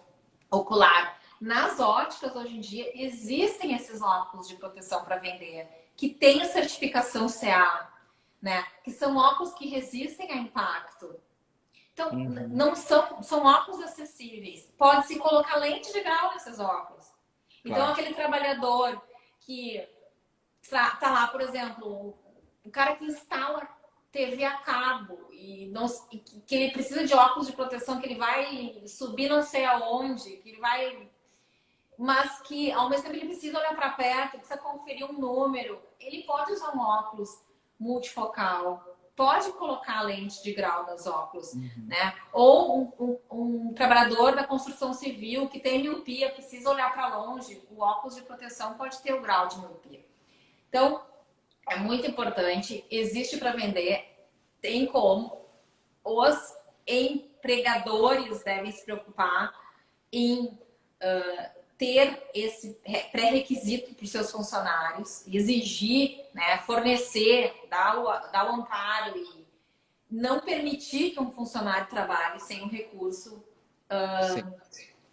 ocular. Nas óticas, hoje em dia, existem esses óculos de proteção para vender, que têm a certificação CA, né? Que são óculos que resistem a impacto. Então, não são óculos acessíveis. Pode-se colocar lente de grau nesses óculos. Então, Claro. aquele trabalhador que tá lá, por exemplo, o cara que instala TV a cabo e que ele precisa de óculos de proteção, que ele vai subir não sei aonde, que ele vai... Mas que, ao mesmo tempo, ele precisa olhar para perto, precisa conferir um número. Ele pode usar um óculos multifocal, pode colocar lente de grau nos óculos, né? Ou um trabalhador da construção civil que tem miopia, precisa olhar para longe, o óculos de proteção pode ter o grau de miopia. Então, é muito importante, existe para vender, tem como. Os empregadores devem se preocupar em ter esse pré-requisito para os seus funcionários, exigir, né, fornecer, dar o amparo e não permitir que um funcionário trabalhe sem um recurso,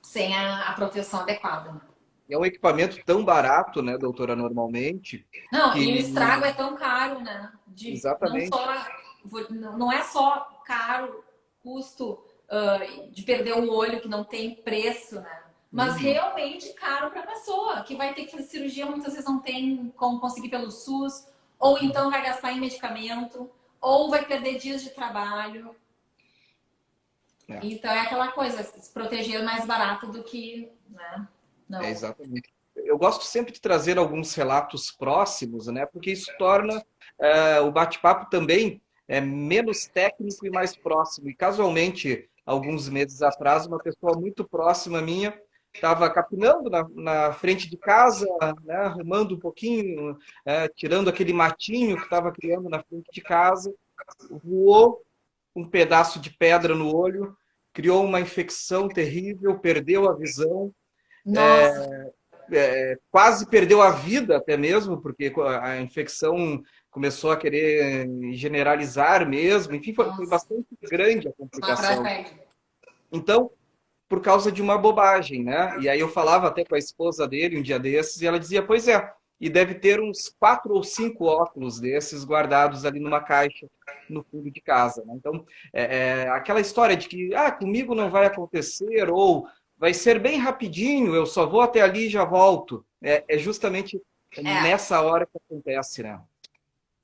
sem a proteção adequada. Né? É um equipamento tão barato, né, doutora, normalmente. Não, que... e o estrago é tão caro, né? Exatamente. Não é só caro, custo de perder o olho que não tem preço, né? Mas realmente caro para a pessoa, que vai ter que fazer cirurgia, muitas vezes não tem como conseguir pelo SUS, ou então vai gastar em medicamento, ou vai perder dias de trabalho. Então é aquela coisa, se proteger mais barato do que... Né? Não. É, exatamente. Eu gosto sempre de trazer alguns relatos próximos, né? Porque isso torna o bate-papo também menos técnico e mais próximo. E casualmente, alguns meses atrás, uma pessoa muito próxima minha estava capinando na frente de casa, né, arrumando um pouquinho, tirando aquele matinho que estava criando na frente de casa, voou um pedaço de pedra no olho, criou uma infecção terrível, perdeu a visão, quase perdeu a vida até mesmo, porque a infecção começou a querer generalizar mesmo, enfim, foi bastante grande a complicação. Então, por causa de uma bobagem, né? E aí eu falava até com a esposa dele um dia desses, e ela dizia, pois é, e deve ter uns 4 ou 5 óculos desses guardados ali numa caixa no fundo de casa. Né? Então, aquela história de que, comigo não vai acontecer, ou vai ser bem rapidinho, eu só vou até ali e já volto. É justamente nessa hora que acontece, né?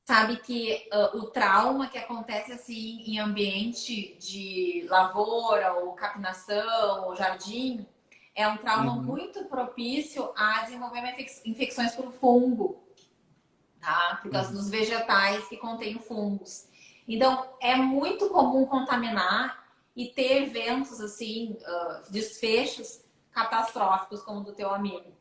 Sabe que o trauma que acontece assim em ambiente de lavoura ou capinação ou jardim é um trauma muito propício a desenvolver infecções por fungo, tá? Por causa dos vegetais que contêm fungos. Então, é muito comum contaminar e ter eventos assim, desfechos catastróficos como o do teu amigo.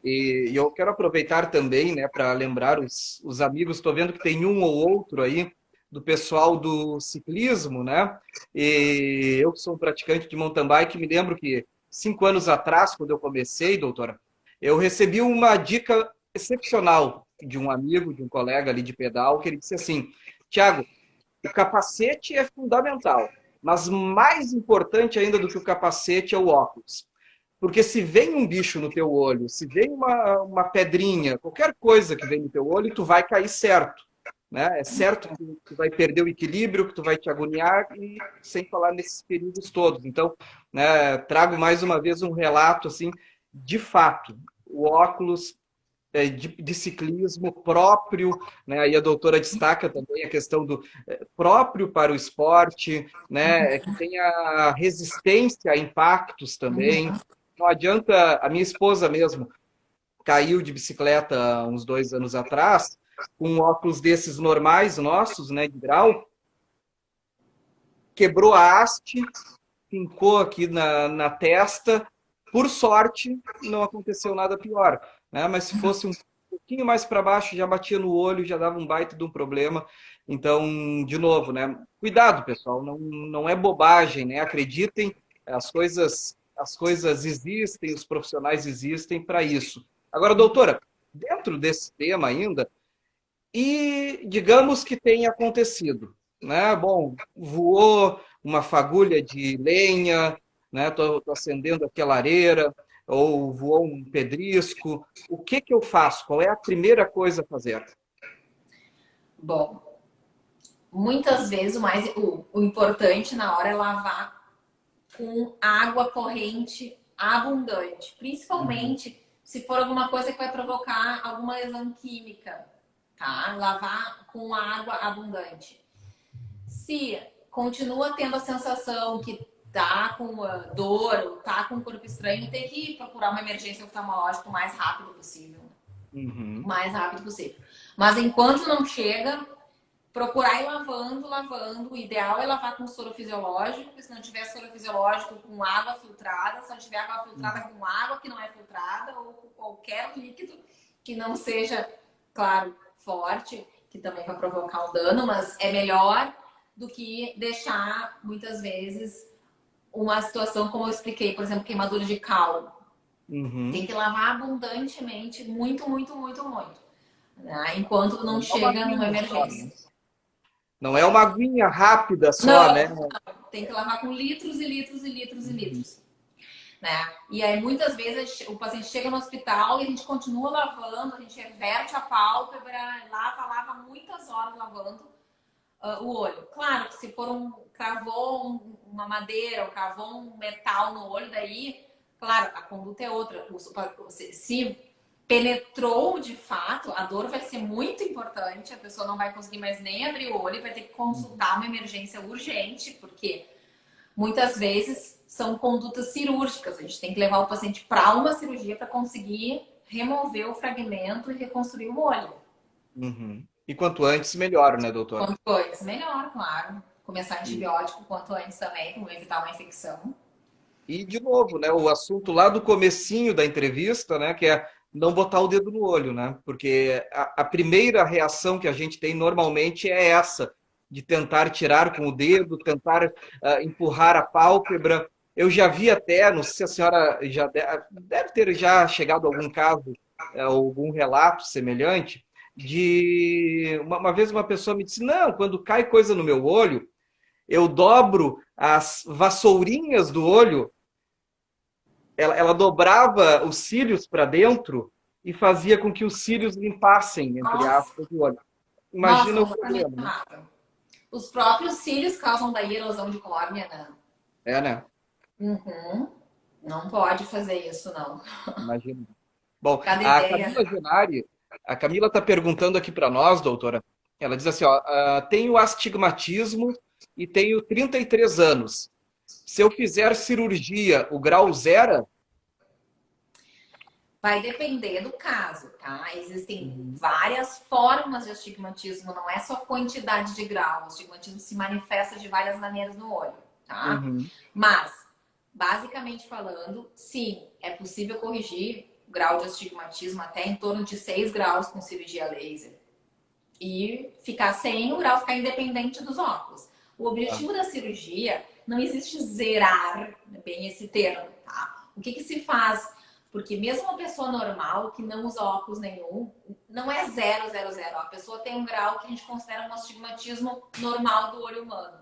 E eu quero aproveitar também, né, para lembrar os amigos, estou vendo que tem um ou outro aí do pessoal do ciclismo, né? E eu que sou um praticante de mountain bike, me lembro que 5 anos atrás, quando eu comecei, doutora, eu recebi uma dica excepcional de um amigo, de um colega ali de pedal, que ele disse assim, Tiago, o capacete é fundamental, mas mais importante ainda do que o capacete é o óculos. Porque se vem um bicho no teu olho, se vem uma pedrinha, qualquer coisa que vem no teu olho, tu vai cair certo. né? É certo que tu vai perder o equilíbrio, que tu vai te agoniar, e sem falar nesses períodos todos. Então, né, trago mais uma vez um relato, assim, de fato, o óculos de ciclismo próprio, né? Aí a doutora destaca também a questão do próprio para o esporte, né? Que tenha resistência a impactos também. Não adianta, a minha esposa mesmo caiu de bicicleta há uns 2 anos atrás, com um óculos desses normais nossos, né, de grau, quebrou a haste, pincou aqui na testa. Por sorte, não aconteceu nada pior, né? Mas se fosse um pouquinho mais para baixo, já batia no olho, já dava um baita de um problema. Então, de novo, né? Cuidado, pessoal, não é bobagem, né? Acreditem, as coisas existem, os profissionais existem para isso. Agora, doutora, dentro desse tema ainda, e digamos que tenha acontecido, né? Bom, voou uma fagulha de lenha, né? Tô acendendo aqui a lareira, ou voou um pedrisco. O que que eu faço? Qual é a primeira coisa a fazer? Bom, muitas vezes o importante na hora é lavar com água corrente abundante, Uhum, principalmente se for alguma coisa que vai provocar alguma lesão química, tá? Lavar com água abundante. Se continua tendo a sensação que tá com dor, tá com corpo estranho, tem que procurar uma emergência oftalmológica o mais rápido possível. O uhum, mais rápido possível. Mas enquanto não chega, procurar ir lavando, lavando. O ideal é lavar com soro fisiológico, porque se não tiver soro fisiológico com água filtrada, se não tiver água filtrada uhum, com água que não é filtrada, ou com qualquer líquido que não seja, claro, forte, que também vai provocar um dano, mas é melhor do que deixar, muitas vezes, uma situação como eu expliquei, por exemplo, queimadura de cal. Tem uhum. que lavar abundantemente, muito, muito, muito, muito, né? Enquanto não Não é uma chega numa aguinha só, né? emergência. Não é uma aguinha rápida só, né? Não, tem que lavar com litros e litros e litros e Uhum, litros, né? E aí muitas vezes o paciente chega no hospital e a gente continua lavando, a gente reverte a pálpebra, lava, lava muitas horas lavando o olho. Claro que se for uma madeira, ou cravou um metal no olho, daí, claro, a conduta é outra. Se penetrou de fato, a dor vai ser muito importante, a pessoa não vai conseguir mais nem abrir o olho e vai ter que uhum. consultar uma emergência urgente, porque muitas vezes são condutas cirúrgicas. A gente tem que levar o paciente para uma cirurgia para conseguir remover o fragmento e reconstruir o olho. Uhum. E quanto antes, melhor, né, doutora? Quanto antes, melhor, claro. Começar E, antibiótico quanto antes também, para evitar uma infecção. e, de novo, né, o assunto lá do comecinho da entrevista, né, que é não botar o dedo no olho, né? Porque a primeira reação que a gente tem normalmente é essa, de tentar tirar com o dedo, tentar empurrar a pálpebra. Eu já vi até, não sei se a senhora já deve ter já chegado a algum caso, algum relato semelhante, de uma vez uma pessoa me disse, não, quando cai coisa no meu olho, eu dobro as vassourinhas do olho, ela dobrava os cílios para dentro e fazia com que os cílios limpassem, entre Nossa, aspas, o olho. nossa, Imagina o completamente problema, né? errado. Os próprios cílios causam daí erosão de córnea, né? É, né? Uhum. Não pode fazer isso, não. Imagina. Bom, Cada a ideia. Camila Genari, a Camila está perguntando aqui para nós, doutora. Ela diz assim, ó, tenho astigmatismo e tenho 33 anos. Se eu fizer cirurgia, o grau zera? Vai depender do caso, tá? Existem Uhum, várias formas de astigmatismo, não é só quantidade de grau. O astigmatismo se manifesta de várias maneiras no olho, tá? uhum, Mas, basicamente falando, sim, é possível corrigir o grau de astigmatismo até em torno de 6 graus com cirurgia laser. E ficar sem o grau ficar independente dos óculos. O tá. objetivo da cirurgia não existe zerar bem esse termo, tá? O que se faz? Porque mesmo uma pessoa normal que não usa óculos nenhum, não é 000. A pessoa tem um grau que a gente considera um astigmatismo normal do olho humano.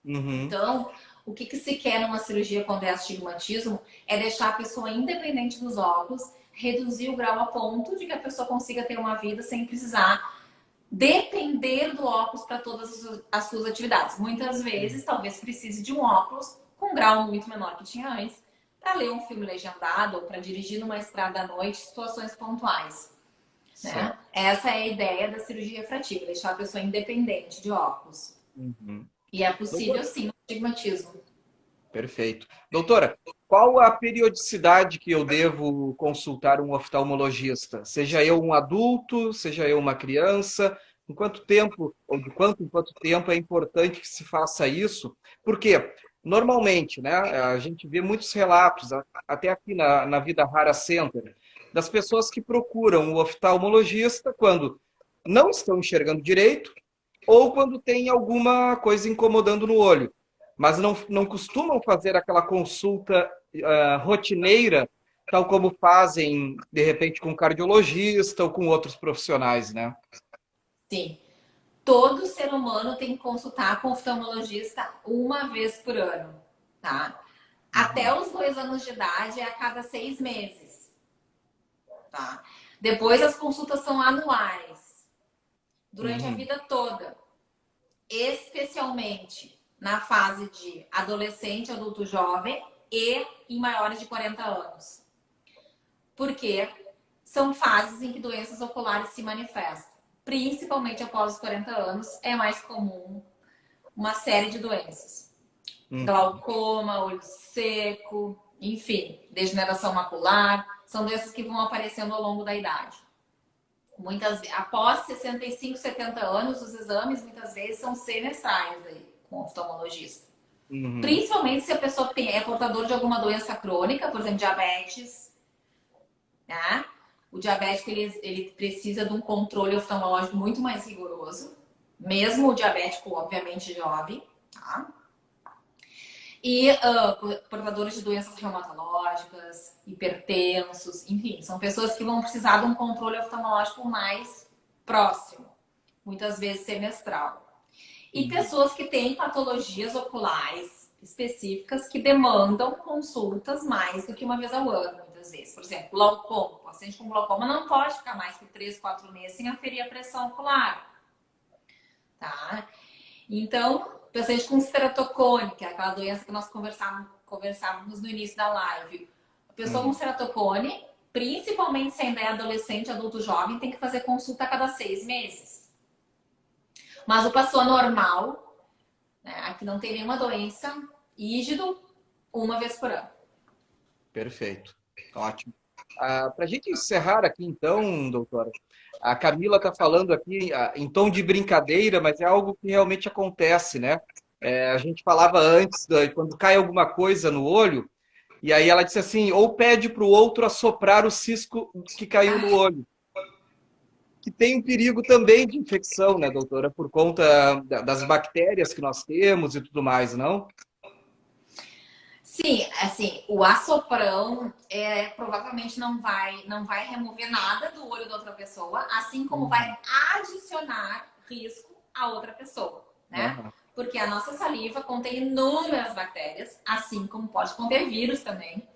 Uhum, Então, o que se quer numa cirurgia quando é astigmatismo é deixar a pessoa independente dos óculos, reduzir o grau a ponto de que a pessoa consiga ter uma vida sem precisar depender do óculos para todas as suas atividades. Muitas vezes, talvez precise de um óculos com um grau muito menor que tinha antes, para ler um filme legendado ou para dirigir numa estrada à noite, situações pontuais. Né? Certo. Essa é a ideia da cirurgia refrativa, deixar a pessoa independente de óculos. Uhum. E é possível, Doutora, sim, o estigmatismo. perfeito. Doutora, qual a periodicidade que eu devo consultar um oftalmologista? Seja eu um adulto, seja eu uma criança, em quanto tempo, ou de quanto em quanto tempo é importante que se faça isso? Porque, normalmente, né, a gente vê muitos relatos, até aqui na Vida Rara Center, das pessoas que procuram o oftalmologista quando não estão enxergando direito ou quando tem alguma coisa incomodando no olho, mas não costumam fazer aquela consulta rotineira, tal como fazem, de repente, com cardiologista ou com outros profissionais, né? Sim. Todo ser humano tem que consultar com oftalmologista uma vez por ano, tá? Até Uhum. os 2 anos de idade é a cada 6 meses, tá? Depois as consultas são anuais, durante a Uhum. vida toda, especialmente na fase de adolescente, adulto jovem e em maiores de 40 anos. Porque são fases em que doenças oculares se manifestam. Principalmente após os 40 anos, é mais comum uma série de doenças. Uhum. Glaucoma, olho seco, enfim, degeneração macular, são doenças que vão aparecendo ao longo da idade. Muitas após 65, 70 anos, os exames muitas vezes são semestrais aí, com o oftalmologista. Uhum. Principalmente se a pessoa é portador de alguma doença crônica, por exemplo, diabetes, né? O diabético ele precisa de um controle oftalmológico muito mais rigoroso, mesmo o diabético, obviamente, jovem, tá? E portadores de doenças reumatológicas, hipertensos, enfim, são pessoas que vão precisar de um controle oftalmológico mais próximo, muitas vezes semestral. E Uhum. pessoas que têm patologias oculares específicas que demandam consultas mais do que uma vez ao ano, muitas vezes. Por exemplo, glaucoma. O paciente com glaucoma não pode ficar mais que 3, 4 meses sem aferir a pressão ocular, tá? Então, paciente com ceratocone, que é aquela doença que nós conversávamos no início da live. A pessoa com Uhum. ceratocone, principalmente se ainda é adolescente, adulto jovem, tem que fazer consulta a cada 6 meses. Mas o pessoa normal, né, aqui não tem nenhuma doença, rígido, uma vez por ano. Perfeito. Ótimo. Para a gente encerrar aqui, então, doutora, a Camila está falando aqui em tom de brincadeira, mas é algo que realmente acontece, né? A gente falava antes, quando cai alguma coisa no olho, e aí ela disse assim, ou pede para o outro assoprar o cisco que caiu no olho, que tem um perigo também de infecção, né, doutora, por conta das bactérias que nós temos e tudo mais, não? Sim, assim, o assoprão provavelmente não vai remover nada do olho da outra pessoa, assim como vai Uhum. adicionar risco à outra pessoa, né? Aham. Porque a nossa saliva contém inúmeras bactérias, assim como pode conter vírus também.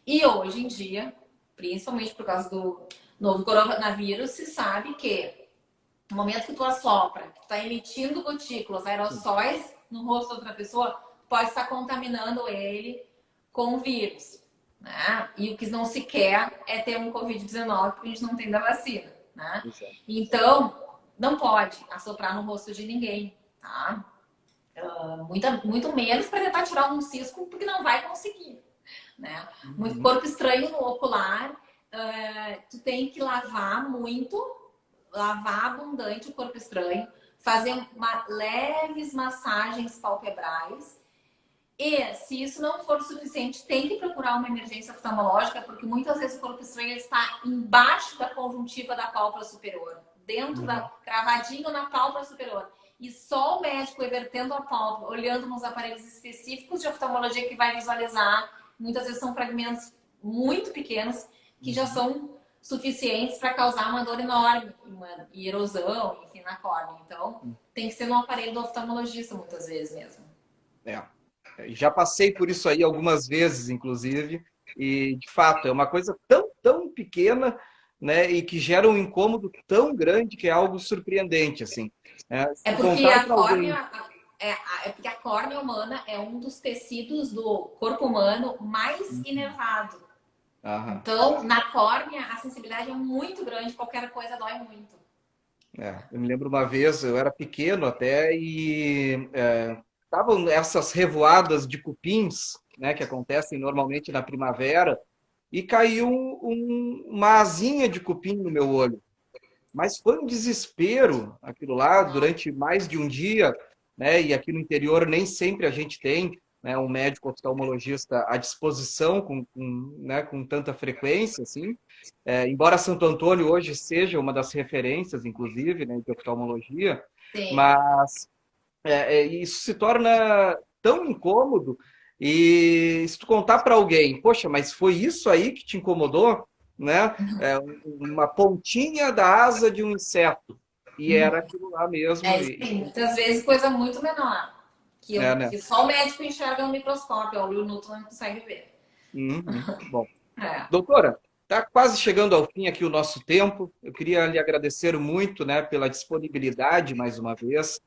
E hoje em dia, principalmente por causa do novo coronavírus, se sabe que no momento que tu assopra, que tu tá emitindo gotículas, aerossóis no rosto da outra pessoa, pode estar contaminando ele com o vírus, né? E o que não se quer é ter um Covid-19 porque a gente não tem da vacina, né? Exato. Então, não pode assoprar no rosto de ninguém, tá? Muito menos para tentar tirar um cisco, porque não vai conseguir, né? Muito Uhum. corpo estranho no ocular, tu tem que lavar muito, lavar abundante o corpo estranho, fazer leves massagens palpebrais. E se isso não for suficiente, tem que procurar uma emergência oftalmológica, porque muitas vezes o corpo estranho está embaixo da conjuntiva da pálpebra superior, dentro da Uhum. cravadinho na pálpebra superior. E só o médico evertendo a pálpebra, olhando nos aparelhos específicos de oftalmologia que vai visualizar. Muitas vezes são fragmentos muito pequenos que já Uhum. são suficientes para causar uma dor enorme, uma erosão, enfim, na córnea. Então, tem que ser no aparelho do oftalmologista muitas vezes mesmo. É. Já passei por isso aí algumas vezes, inclusive, e de fato é uma coisa tão pequena, né, e que gera um incômodo tão grande que é algo surpreendente, assim. Se É tu porque contar a para alguém... córnea, é, é porque a córnea humana é um dos tecidos do corpo humano mais inervado. Aham. Então, na córnea, a sensibilidade é muito grande, qualquer coisa dói muito. Eu me lembro uma vez, eu era pequeno até, e estavam essas revoadas de cupins, né, que acontecem normalmente na primavera, e caiu uma asinha de cupim no meu olho. Mas foi um desespero aquilo lá Nossa, durante mais de um dia, né? E aqui no interior nem sempre a gente tem, né, um médico oftalmologista à disposição né, com tanta frequência, assim. Embora Santo Antônio hoje seja uma das referências, inclusive, né, de oftalmologia, sim. mas isso se torna tão incômodo. E se tu contar para alguém, poxa, mas foi isso aí que te incomodou, né? Uma pontinha da asa de um inseto. E era aquilo lá mesmo. É, sim, muitas vezes coisa muito menor. Né? Que só o médico enxerga no microscópio, o olho nulo não consegue ver. Uhum. Bom, É. doutora, está quase chegando ao fim aqui o nosso tempo. Eu queria lhe agradecer muito, né, pela disponibilidade mais uma vez.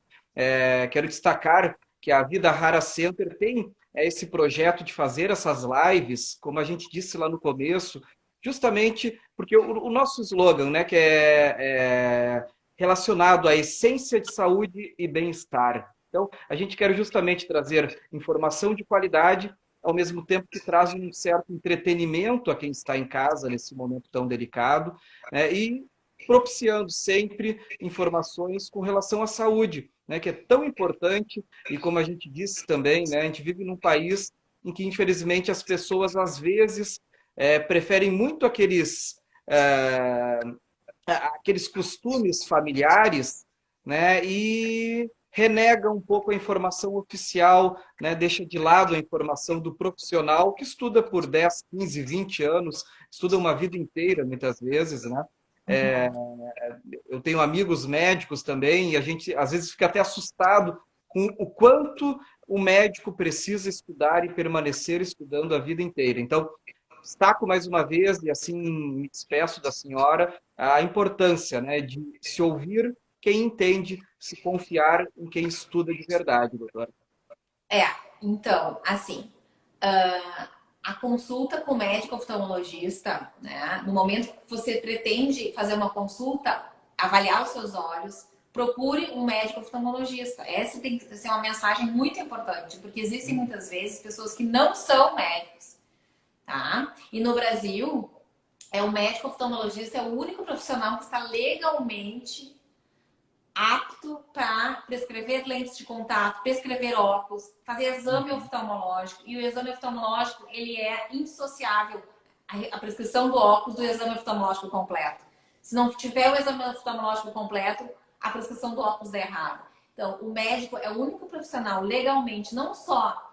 Quero destacar que a Vida Rara Center tem esse projeto de fazer essas lives, como a gente disse lá no começo, justamente porque o nosso slogan, né, que é relacionado à essência de saúde e bem-estar. Então, a gente quer justamente trazer informação de qualidade ao mesmo tempo que traz um certo entretenimento a quem está em casa nesse momento tão delicado, né? E propiciando sempre informações com relação à saúde, né? Que é tão importante e como a gente disse também, né? A gente vive num país em que infelizmente as pessoas às vezes preferem muito aqueles costumes familiares, né? E renega um pouco a informação oficial, né? Deixa de lado a informação do profissional que estuda por 10, 15, 20 anos, estuda uma vida inteira, muitas vezes, né? É, eu tenho amigos médicos também e a gente às vezes fica até assustado com o quanto o médico precisa estudar e permanecer estudando a vida inteira. Então, destaco mais uma vez, e assim me despeço da senhora, a importância, né, de se ouvir quem entende, se confiar em quem estuda de verdade, doutora. É, então, assim, a consulta com o médico oftalmologista, né? No momento que você pretende fazer uma consulta, avaliar os seus olhos, procure um médico oftalmologista. Essa tem que ser uma mensagem muito importante, porque existem muitas vezes pessoas que não são médicos, tá? E no Brasil, o médico oftalmologista é o único profissional que está legalmente apto para prescrever lentes de contato, prescrever óculos, fazer exame oftalmológico. E o exame oftalmológico, ele é indissociável, a prescrição do óculos do exame oftalmológico completo. Se não tiver o exame oftalmológico completo, a prescrição do óculos é errada. Então, o médico é o único profissional legalmente não só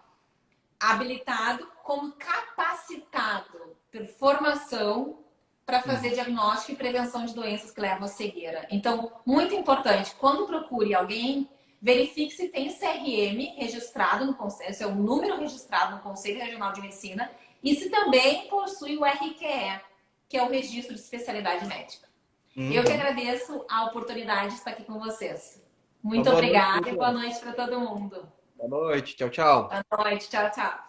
habilitado, como capacitado por formação para fazer diagnóstico e prevenção de doenças que levam à cegueira. Então, muito importante, quando procure alguém, verifique se tem CRM registrado no Conselho, se é um número registrado no Conselho Regional de Medicina, e se também possui o RQE, que é o Registro de Especialidade Médica. Eu que Uhum. agradeço a oportunidade de estar aqui com vocês. Uma Muito boa noite, obrigada e boa doutora. noite para todo mundo. Boa noite. Tchau, tchau. Boa noite, tchau, tchau.